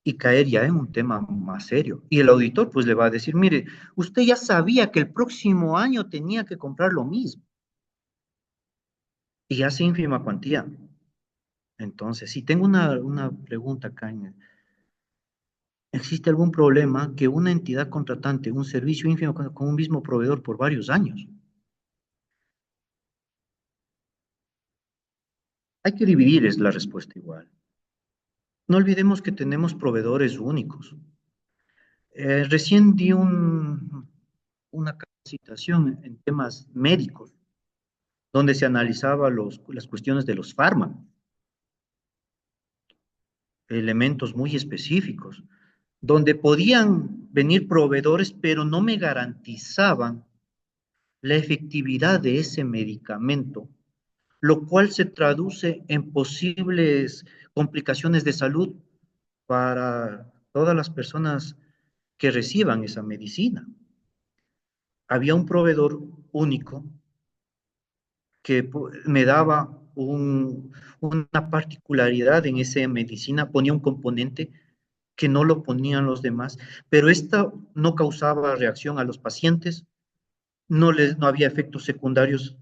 y caer ya en un tema más serio. Y el auditor pues le va a decir, mire, usted ya sabía que el próximo año tenía que comprar lo mismo y hace ínfima cuantía. Entonces, si tengo una pregunta acá, ¿existe algún problema que una entidad contratante, un servicio ínfimo con un mismo proveedor por varios años? Hay que dividir, es la respuesta igual. No olvidemos que tenemos proveedores únicos. Recién di una capacitación en temas médicos, donde se analizaba las cuestiones de los fármacos, elementos muy específicos, donde podían venir proveedores, pero no me garantizaban la efectividad de ese medicamento, lo cual se traduce en posibles complicaciones de salud para todas las personas que reciban esa medicina. Había un proveedor único que me daba una particularidad en esa medicina, ponía un componente que no lo ponían los demás, pero esta no causaba reacción a los pacientes, no había efectos secundarios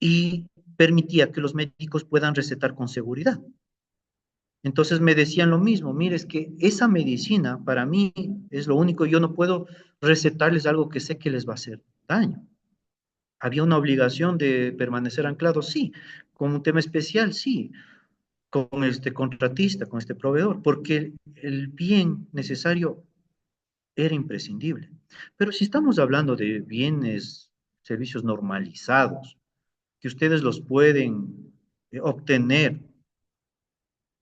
y permitía que los médicos puedan recetar con seguridad. Entonces me decían lo mismo, mire, es que esa medicina para mí es lo único, yo no puedo recetarles algo que sé que les va a hacer daño. ¿Había una obligación de permanecer anclados? Sí. ¿Con un tema especial? Sí. Con este contratista, con este proveedor, porque el bien necesario era imprescindible. Pero si estamos hablando de bienes servicios normalizados, que ustedes los pueden obtener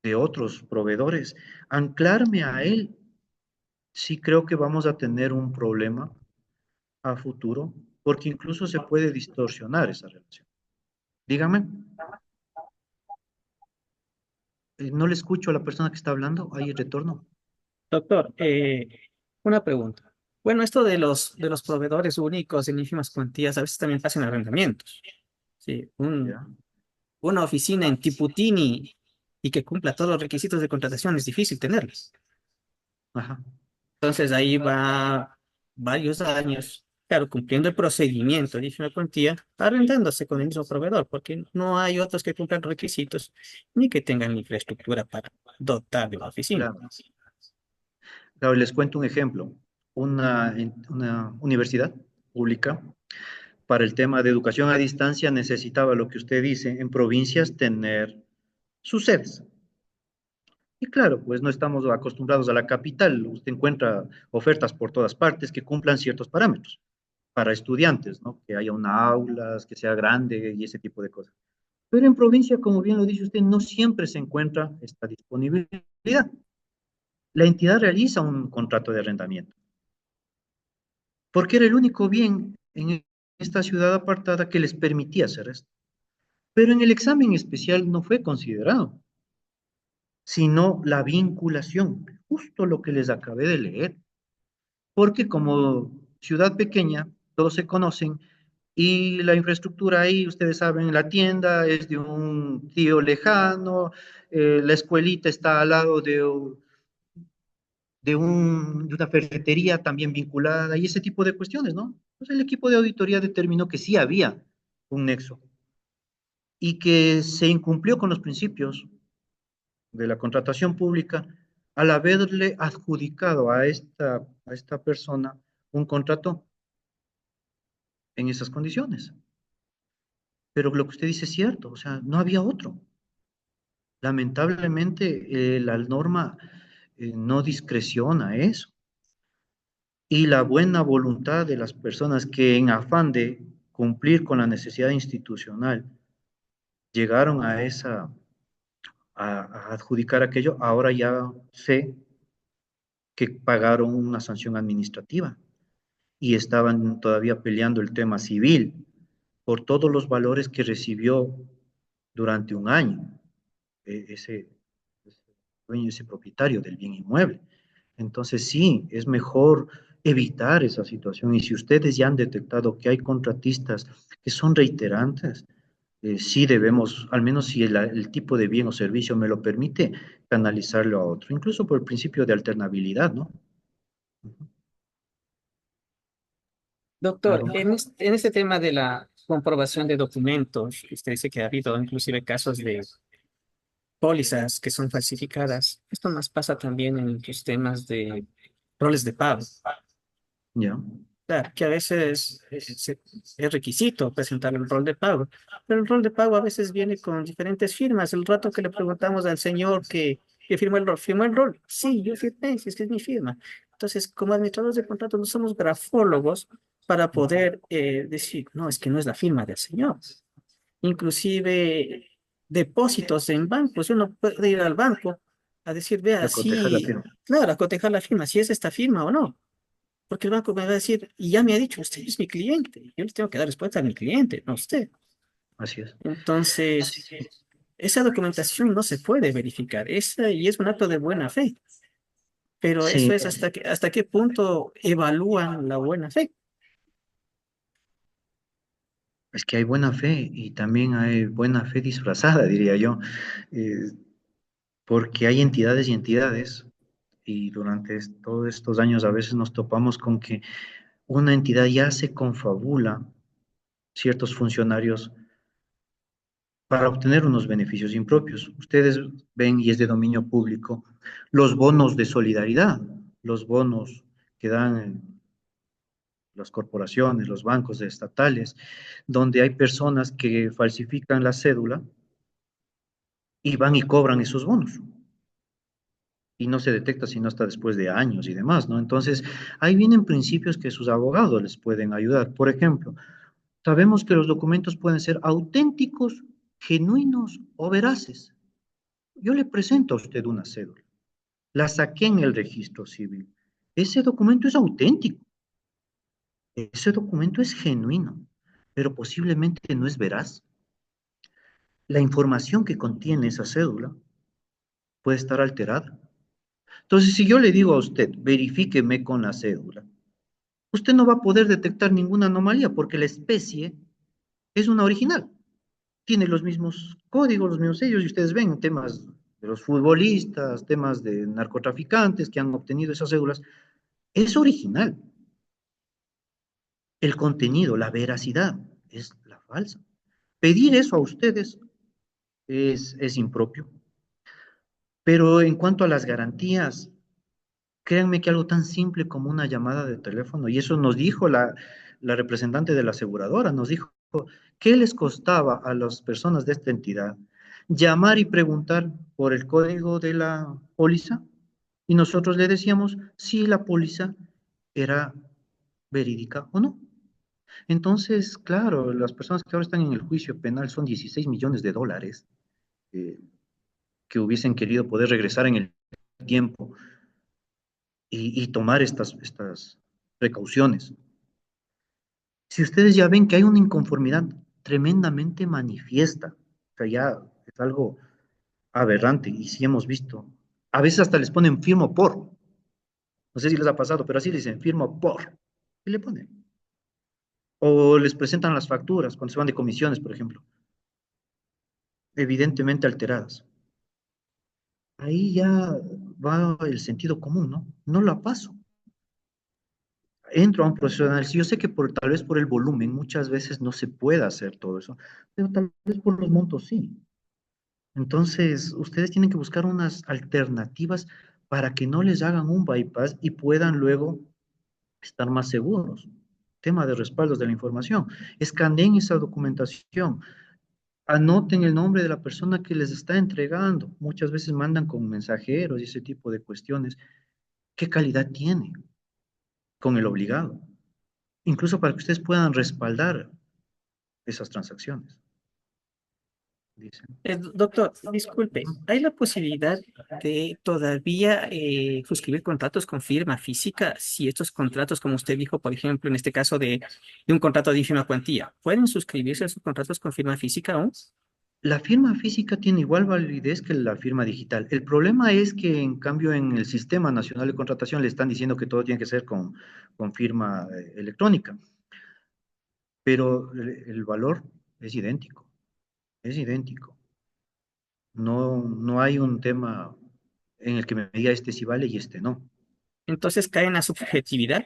de otros proveedores, anclarme a él, sí creo que vamos a tener un problema a futuro, porque incluso se puede distorsionar esa relación. Dígame. No le escucho a la persona que está hablando. ¿Hay retorno? Doctor, una pregunta. Bueno, esto de los proveedores únicos en ínfimas cuantías a veces también pasa en arrendamientos. Sí, Ya. una oficina en Tiputini y que cumpla todos los requisitos de contratación es difícil tenerlos. Ajá. Entonces ahí va varios años, claro, cumpliendo el procedimiento de ínfima cuantía, arrendándose con el mismo proveedor, porque no hay otros que cumplan requisitos ni que tengan la infraestructura para dotar de la oficina. Claro. Claro, les cuento un ejemplo. Una universidad pública para el tema de educación a distancia necesitaba lo que usted dice, en provincias tener sus sedes. Y claro, pues no estamos acostumbrados a la capital. Usted encuentra ofertas por todas partes que cumplan ciertos parámetros para estudiantes, ¿no? Que haya una aula, que sea grande y ese tipo de cosas. Pero en provincia, como bien lo dice usted, no siempre se encuentra esta disponibilidad. La entidad realiza un contrato de arrendamiento, porque era el único bien en esta ciudad apartada que les permitía hacer esto. Pero en el examen especial no fue considerado, sino la vinculación, justo lo que les acabé de leer, porque como ciudad pequeña, todos se conocen y la infraestructura ahí, ustedes saben, la tienda es de un tío lejano, la escuelita está al lado de una ferretería también vinculada y ese tipo de cuestiones, ¿no? Pues el equipo de auditoría determinó que sí había un nexo y que se incumplió con los principios de la contratación pública al haberle adjudicado a esta persona un contrato en esas condiciones. Pero lo que usted dice es cierto, o sea, no había otro. Lamentablemente, la norma no discreciona eso. Y la buena voluntad de las personas que en afán de cumplir con la necesidad institucional llegaron a adjudicar aquello, ahora ya sé que pagaron una sanción administrativa y estaban todavía peleando el tema civil por todos los valores que recibió durante un año ese dueño, ese propietario del bien inmueble. Entonces sí, es mejor evitar esa situación y si ustedes ya han detectado que hay contratistas que son reiterantes, sí debemos, al menos si el tipo de bien o servicio me lo permite, canalizarlo a otro, incluso por el principio de alternabilidad, ¿no? Doctor, Claro. en este tema de la comprobación de documentos, usted dice que ha habido inclusive casos de pólizas que son falsificadas. Esto más pasa también en los temas de roles de pago. Ya. Claro, que a veces es requisito presentar el rol de pago, pero el rol de pago a veces viene con diferentes firmas. El rato que le preguntamos al señor que firmó el rol, sí, yo firmé, si es que es mi firma. Entonces, como administradores de contratos, no somos grafólogos para poder decir, no, es que no es la firma del señor. Inclusive depósitos en bancos, uno puede ir al banco a decir, vea, A cotejar la sí, firma. claro, a cotejar la firma, si es esta firma o no. Porque el banco me va a decir, y ya me ha dicho, usted es mi cliente, yo le tengo que dar respuesta a mi cliente, no a usted. Así es. Entonces, esa documentación no se puede verificar, y es un acto de buena fe, pero eso Sí, es hasta qué punto evalúan la buena fe. es que hay buena fe y también hay buena fe disfrazada, diría yo, porque hay entidades y entidades y durante todos estos años a veces nos topamos con que una entidad ya se confabula ciertos funcionarios para obtener unos beneficios impropios. Ustedes ven, y es de dominio público, los bonos de solidaridad, los bonos que dan las corporaciones, los bancos estatales, donde hay personas que falsifican la cédula y van y cobran esos bonos. Y no se detecta sino hasta después de años y demás, ¿no? Entonces, ahí vienen principios que sus abogados les pueden ayudar. Por ejemplo, Sabemos que los documentos pueden ser auténticos, genuinos o veraces. Yo le presento a usted una cédula. La saqué en el registro civil. Ese documento es auténtico. Ese documento es genuino, pero posiblemente no es veraz. La información que contiene esa cédula puede estar alterada. Entonces, si yo le digo a usted, verifíqueme con la cédula, usted no va a poder detectar ninguna anomalía porque la especie es una original. Tiene los mismos códigos, los mismos sellos, y ustedes ven temas de los futbolistas, temas de narcotraficantes que han obtenido esas cédulas. Es original. El contenido, la veracidad, es la falsa. Pedir eso a ustedes es impropio. Pero en cuanto a las garantías, créanme que algo tan simple como una llamada de teléfono, y eso nos dijo la representante de la aseguradora, nos dijo, ¿qué les costaba a las personas de esta entidad llamar y preguntar por el código de la póliza? Y nosotros le decíamos si la póliza era verídica o no. Entonces, claro, las personas que ahora están en el juicio penal son 16 millones de dólares que hubiesen querido poder regresar en el tiempo y tomar estas precauciones. Si ustedes ya ven que hay una inconformidad tremendamente manifiesta, o sea, ya es algo aberrante, y sí hemos visto, a veces hasta les ponen firmo por, no sé si les ha pasado, pero así le dicen firmo por, y le ponen. O les presentan las facturas cuando se van de comisiones, por ejemplo, evidentemente alteradas. Ahí ya va el sentido común, ¿no? No la paso. Entro a un proceso de análisis. Yo sé que tal vez por el volumen muchas veces no se puede hacer todo eso, pero tal vez por los montos sí. Entonces, ustedes tienen que buscar unas alternativas para que no les hagan un bypass y puedan luego estar más seguros. Tema de respaldos de la información. Escaneen esa documentación. Anoten el nombre de la persona que les está entregando. Muchas veces mandan con mensajeros y ese tipo de cuestiones. ¿Qué calidad tiene con el obligado? Incluso para que ustedes puedan respaldar esas transacciones. Dicen. Doctor, disculpe, ¿hay la posibilidad de todavía suscribir contratos con firma física si estos contratos, como usted dijo, por ejemplo, en este caso de un contrato de ínfima cuantía, ¿pueden suscribirse esos contratos con firma física aún? La firma física tiene igual validez que la firma digital. El problema es que, en cambio, en el Sistema Nacional de Contratación le están diciendo que todo tiene que ser con firma electrónica, pero el valor es idéntico, es idéntico. No hay un tema en el que me diga este sí vale y este no. Entonces cae en la subjetividad.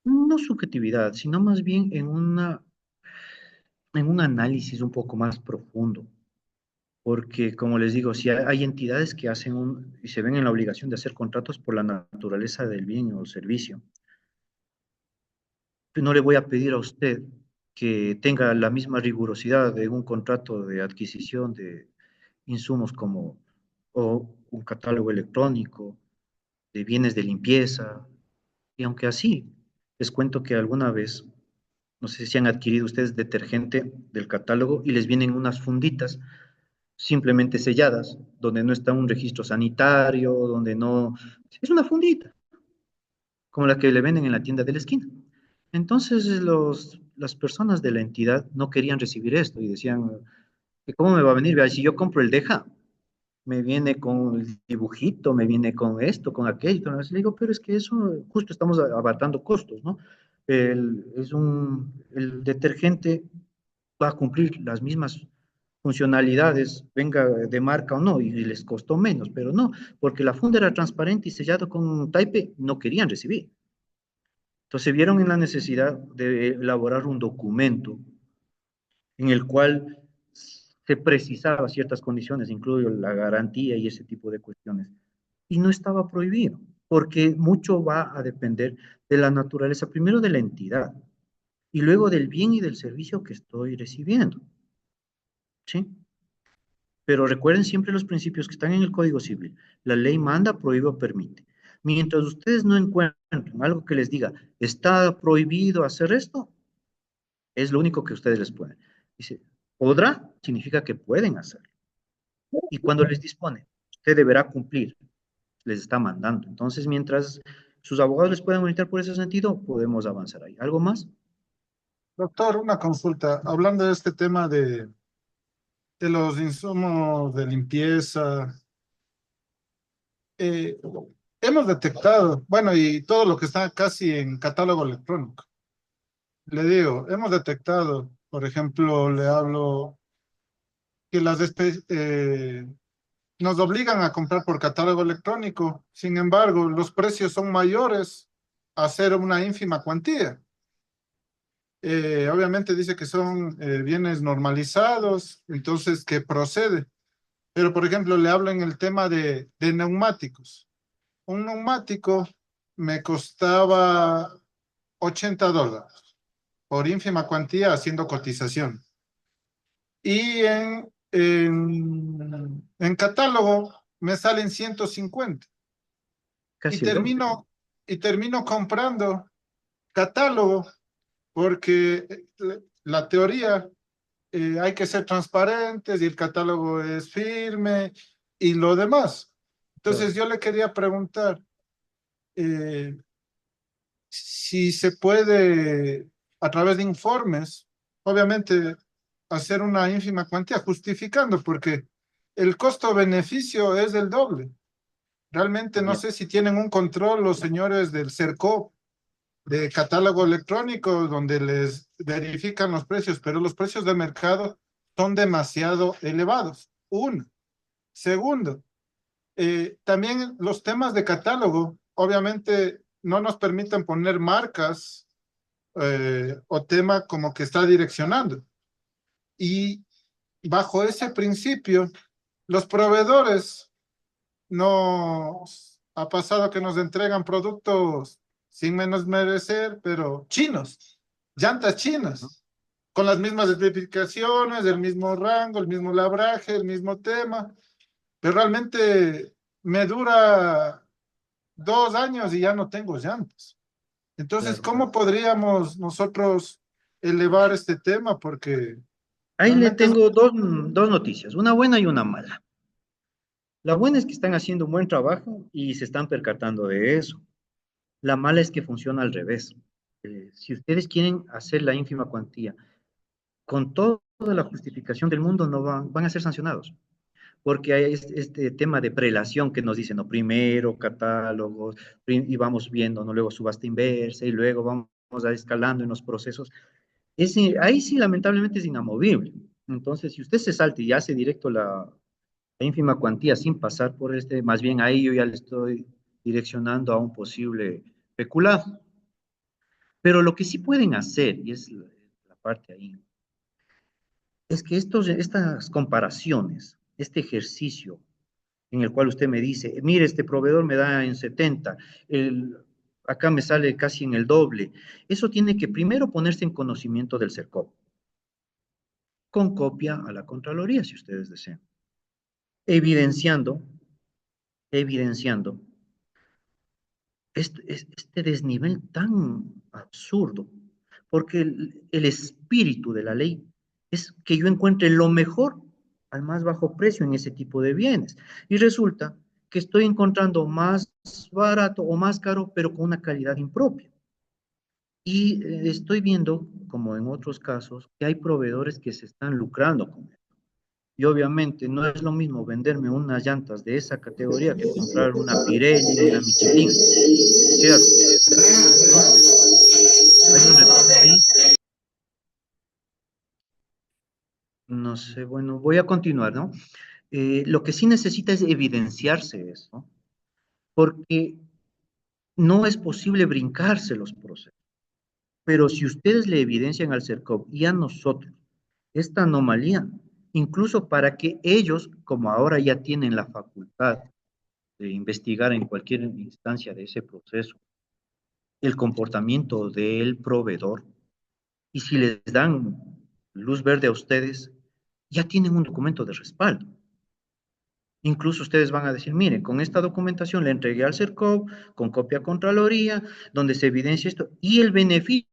No subjetividad, sino más bien en un análisis un poco más profundo. Porque, como les digo, si hay entidades que hacen y se ven en la obligación de hacer contratos por la naturaleza del bien o servicio. No le voy a pedir a usted que tenga la misma rigurosidad de un contrato de adquisición de insumos o un catálogo electrónico de bienes de limpieza. Y aunque así, les cuento que alguna vez, no sé si han adquirido ustedes detergente del catálogo y les vienen unas funditas simplemente selladas, donde no está un registro sanitario, donde no... Es una fundita, como la que le venden en la tienda de la esquina. Entonces las personas de la entidad no querían recibir esto y decían, ¿cómo me va a venir? Vea, si yo compro el Deja, me viene con el dibujito, me viene con esto, con aquello. Le digo, pero es que eso, justo estamos abarcando costos, ¿no? El detergente va a cumplir las mismas funcionalidades, venga de marca o no, y les costó menos, pero no, porque la funda era transparente y sellado con un taipe, no querían recibir. Entonces vieron en la necesidad de elaborar un documento en el cual se precisaba ciertas condiciones, incluso la garantía y ese tipo de cuestiones. Y no estaba prohibido, porque mucho va a depender de la naturaleza, primero de la entidad, y luego del bien y del servicio que estoy recibiendo. ¿Sí? Pero recuerden siempre los principios que están en el Código Civil. La ley manda, prohíbe o permite. Mientras ustedes no encuentren algo que les diga, está prohibido hacer esto, Es lo único que ustedes les pueden. Dice, podrá, significa que pueden hacerlo. Y cuando les dispone, usted deberá cumplir, les está mandando. Entonces, mientras sus abogados les puedan orientar por ese sentido, podemos avanzar ahí. ¿Algo más? Doctor, una consulta. Hablando de este tema de los insumos de limpieza, eh, hemos detectado, bueno, y todo lo que está casi en catálogo electrónico. Le digo, hemos detectado, por ejemplo, le hablo que nos obligan a comprar por catálogo electrónico. Sin embargo, los precios son mayores a ser una ínfima cuantía. Obviamente dice que son bienes normalizados, entonces que procede. Pero, por ejemplo, le hablo en el tema de neumáticos. Un neumático me costaba $80 por ínfima cuantía haciendo cotización. Y en catálogo me salen 150. Casi Y el doble. termino comprando catálogo porque la teoría hay que ser transparentes y el catálogo es firme y lo demás. Entonces yo le quería preguntar eh, si se puede a través de informes, obviamente hacer una ínfima cuantía, justificando, porque el costo-beneficio es el doble. Realmente no Ya. sé si tienen un control los señores del CERCOP de catálogo electrónico donde les verifican los precios, pero los precios de mercado son demasiado elevados. Uno. Segundo, también los temas de catálogo, obviamente no nos permiten poner marcas o tema como que está direccionando. Y bajo ese principio, los proveedores nos ha pasado que nos entregan productos sin menos merecer, pero chinos, llantas chinas, con las mismas especificaciones, el mismo rango, el mismo labraje, el mismo tema, pero realmente me dura 2 años y ya no tengo llantas. Entonces, Claro. ¿cómo podríamos nosotros elevar este tema? Porque Ahí le realmente es... tengo dos noticias, una buena y una mala. La buena es que están haciendo un buen trabajo y se están percatando de eso. La mala es que funciona al revés. Si ustedes quieren hacer la ínfima cuantía, con toda la justificación del mundo, no van a ser sancionados. Porque hay este tema de prelación que nos dicen, no, primero catálogos, y vamos viendo, ¿no? Luego subasta inversa, y luego vamos escalando en los procesos. Ahí sí, lamentablemente, es inamovible. Entonces, si usted se salta y hace directo la ínfima cuantía sin pasar por más bien ahí yo ya le estoy direccionando a un posible peculado. Pero lo que sí pueden hacer, y es la parte ahí, es que estas comparaciones, este ejercicio en el cual usted me dice, mire, este proveedor me da en 70, acá me sale casi en el doble, eso tiene que primero ponerse en conocimiento del CERCOP, con copia a la Contraloría, si ustedes desean, evidenciando este desnivel tan absurdo, porque el espíritu de la ley es que yo encuentre lo mejor al más bajo precio en ese tipo de bienes. Y resulta que estoy encontrando más barato o más caro, pero con una calidad impropia. Y estoy viendo, como en otros casos, que hay proveedores que se están lucrando con esto. Y obviamente no es lo mismo venderme unas llantas de esa categoría que comprar una Pirelli, una Michelin, ¿cierto? Entonces, hay un retorno ahí. No sé, bueno, voy a continuar, ¿no? Lo que sí necesita es evidenciarse eso, porque no es posible brincarse los procesos. Pero si ustedes le evidencian al CERCOP y a nosotros esta anomalía, incluso para que ellos, como ahora ya tienen la facultad de investigar en cualquier instancia de ese proceso, el comportamiento del proveedor, y si les dan luz verde a ustedes, ya tienen un documento de respaldo. Incluso ustedes van a decir, miren, con esta documentación le entregué al CERCOP, con copia a Contraloría, donde se evidencia esto, y el beneficio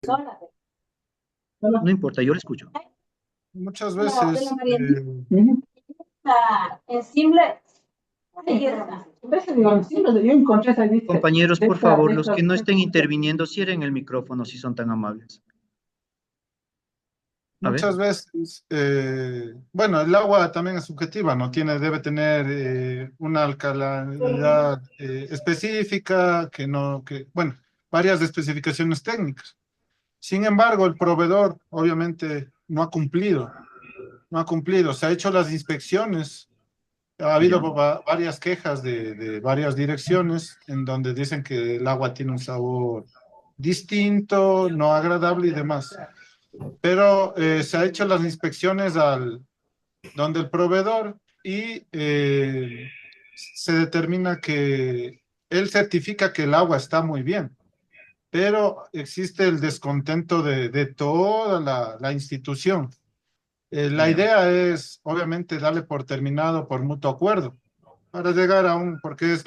Sola. No importa, yo le escucho. Muchas De la veces, Marianita. En simple. Ahí está. Yo encontré esa lista Compañeros, de por esta- favor, de los esta- que no estén interviniendo, cierren el micrófono si son tan amables. A ver. muchas veces, bueno, el agua también es subjetiva, ¿no? Debe tener una alcalinidad específica, bueno, varias especificaciones técnicas. Sin embargo, el proveedor obviamente no ha cumplido, se ha hecho las inspecciones. Ha habido varias quejas de varias direcciones en donde dicen que el agua tiene un sabor distinto, no agradable y demás. Pero se ha hecho las inspecciones donde el proveedor y se determina que él certifica que el agua está muy bien, pero existe el descontento de toda la institución. La idea es, obviamente, darle por terminado por mutuo acuerdo, para llegar porque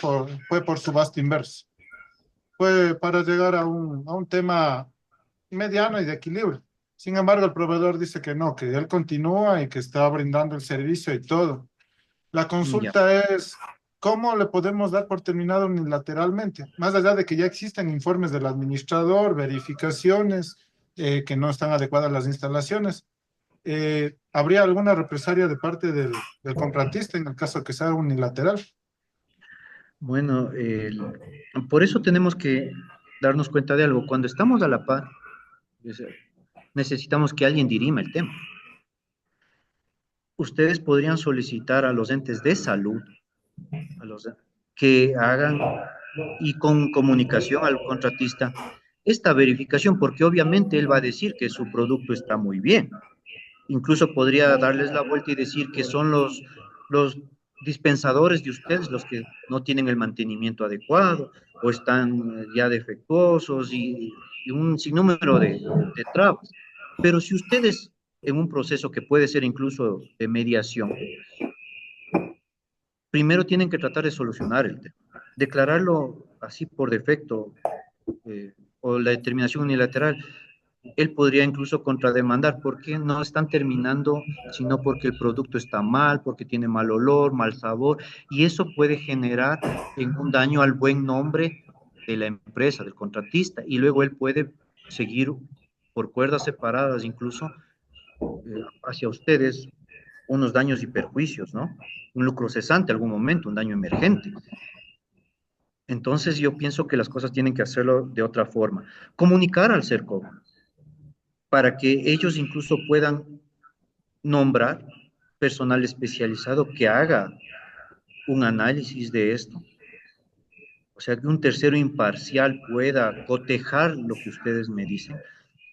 fue por subasta inversa, fue para llegar a un tema mediano y de equilibrio. Sin embargo, el proveedor dice que no, que él continúa y que está brindando el servicio y todo. La consulta es, ¿cómo le podemos dar por terminado unilateralmente? Más allá de que ya existen informes del administrador, verificaciones, que no están adecuadas las instalaciones. ¿Habría alguna represalia de parte del contratista en el caso de que sea unilateral? Bueno, por eso tenemos que darnos cuenta de algo. Cuando estamos a la par, necesitamos que alguien dirima el tema. Ustedes podrían solicitar a los entes de salud que hagan y con comunicación al contratista esta verificación, porque obviamente él va a decir que su producto está muy bien. Incluso podría darles la vuelta y decir que son los dispensadores de ustedes los que no tienen el mantenimiento adecuado o están ya defectuosos y un sinnúmero de trabas. Pero si ustedes en un proceso que puede ser incluso de mediación, primero tienen que tratar de solucionar el tema. Declararlo así por defecto o la determinación unilateral, él podría incluso contrademandar porque no están terminando, sino porque el producto está mal, porque tiene mal olor, mal sabor, y eso puede generar en un daño al buen nombre de la empresa, del contratista, y luego él puede seguir por cuerdas separadas incluso hacia ustedes unos daños y perjuicios, ¿no? Un lucro cesante algún momento, un daño emergente. Entonces yo pienso que las cosas tienen que hacerlo de otra forma. Comunicar al CERCOP para que ellos incluso puedan nombrar personal especializado que haga un análisis de esto. O sea, que un tercero imparcial pueda cotejar lo que ustedes me dicen.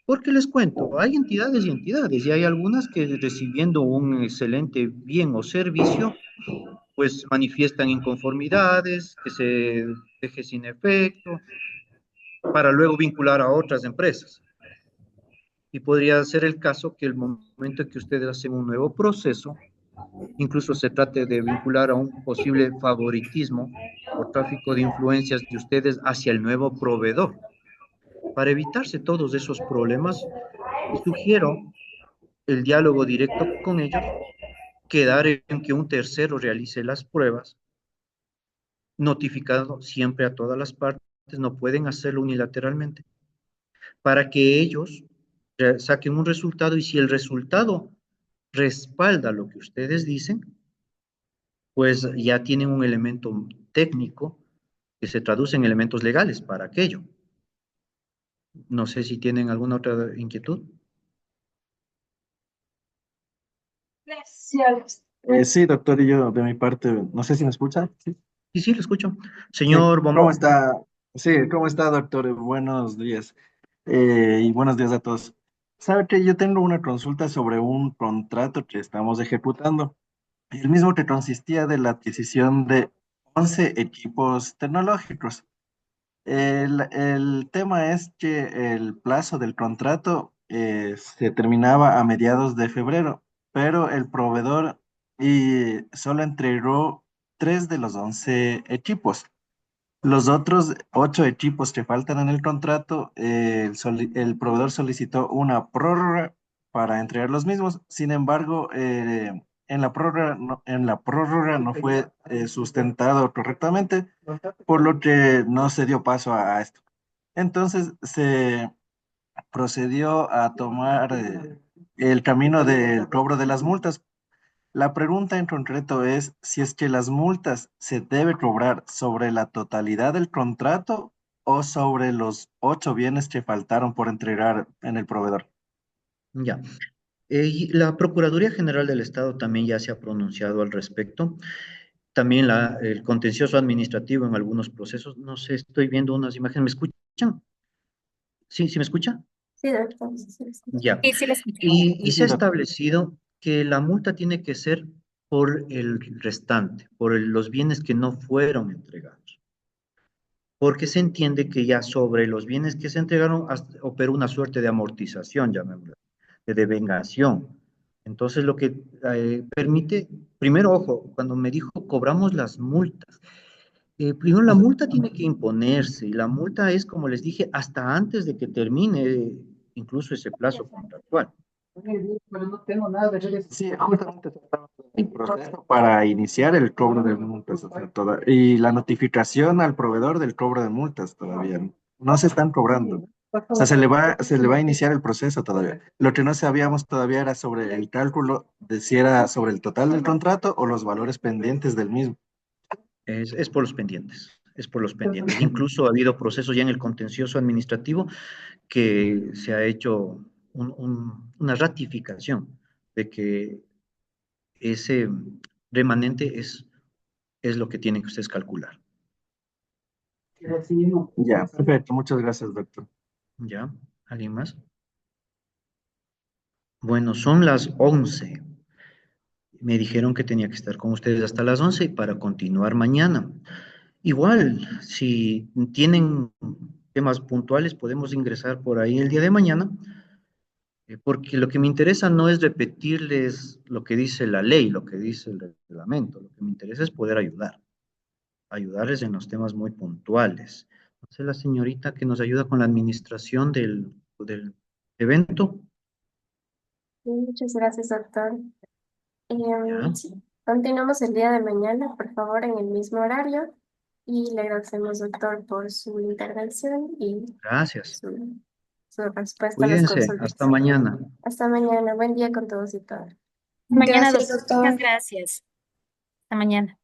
Porque les cuento, hay entidades y hay algunas que recibiendo un excelente bien o servicio, pues manifiestan inconformidades, que se deje sin efecto, para luego vincular a otras empresas. Y podría ser el caso que el momento en que ustedes hacen un nuevo proceso, incluso se trate de vincular a un posible favoritismo o tráfico de influencias de ustedes hacia el nuevo proveedor. Para evitarse todos esos problemas, sugiero el diálogo directo con ellos, quedar en que un tercero realice las pruebas, notificando siempre a todas las partes, no pueden hacerlo unilateralmente, para que ellos saquen un resultado y si el resultado respalda lo que ustedes dicen, pues ya tienen un elemento técnico que se traduce en elementos legales para aquello. No sé si tienen alguna otra inquietud. Gracias. Sí, doctor, y yo de mi parte, no sé si me escucha. Sí, Sí, lo escucho. sí. Señor ¿Cómo Bombón. está? Sí, ¿cómo está, doctor? Buenos días. Y buenos días a todos. Sabe que yo tengo una consulta sobre un contrato que estamos ejecutando, el mismo que consistía de la adquisición de 11 equipos tecnológicos. El tema es que el plazo del contrato se terminaba a mediados de febrero, pero el proveedor solo entregó 3 de los 11 equipos. Los otros 8 equipos que faltan en el contrato, el proveedor solicitó una prórroga para entregar los mismos. Sin embargo, en la prórroga no fue sustentado correctamente, por lo que no se dio paso a esto. Entonces se procedió a tomar el camino del cobro de las multas. La pregunta en concreto es si es que las multas se debe cobrar sobre la totalidad del contrato o sobre los 8 bienes que faltaron por entregar en el proveedor. Ya. Y la Procuraduría General del Estado también ya se ha pronunciado al respecto. También el contencioso administrativo en algunos procesos. No sé, estoy viendo unas imágenes. ¿Me escuchan? ¿Sí, sí me escucha? Sí, doctor. Sí, sí, Ya. sí, le escucho. Y se ha establecido que la multa tiene que ser por el restante, por los bienes que no fueron entregados. Porque se entiende que ya sobre los bienes que se entregaron opera una suerte de amortización, llamémoslo, de devengación. Entonces, lo que permite, primero, ojo, cuando me dijo cobramos las multas, primero la multa tiene que imponerse y la multa es, como les dije, hasta antes de que termine incluso ese plazo contractual. Pero no tengo nada de redes. Sí, justamente se estaba en el proceso para iniciar el cobro de multas, o sea, y la notificación al proveedor del cobro de multas todavía no se están cobrando. O sea, se le va a iniciar el proceso todavía. Lo que no sabíamos todavía era sobre el cálculo de si era sobre el total del contrato o los valores pendientes del mismo. Es por los pendientes, es por los pendientes. Incluso ha habido procesos ya en el contencioso administrativo que se ha hecho una ratificación de que ese remanente es lo que tienen que ustedes calcular. Ya, perfecto. Muchas gracias, doctor. ¿Ya? ¿Alguien más? Bueno, son las 11. Me dijeron que tenía que estar con ustedes hasta las 11 para continuar mañana. Igual, si tienen temas puntuales, podemos ingresar por ahí el día de mañana, porque lo que me interesa no es repetirles lo que dice la ley, lo que dice el reglamento, lo que me interesa es poder ayudarles en los temas muy puntuales. Entonces, la señorita que nos ayuda con la administración del evento. Muchas gracias, doctor. Ya. Sí, continuamos el día de mañana, por favor, en el mismo horario. Y le agradecemos, doctor, por su intervención y Gracias. su respuesta a las Cuídense. consultas. Hasta mañana. Hasta mañana. Buen día con todos y todas. Mañana, Gracias, doctor. Muchas gracias. Hasta mañana.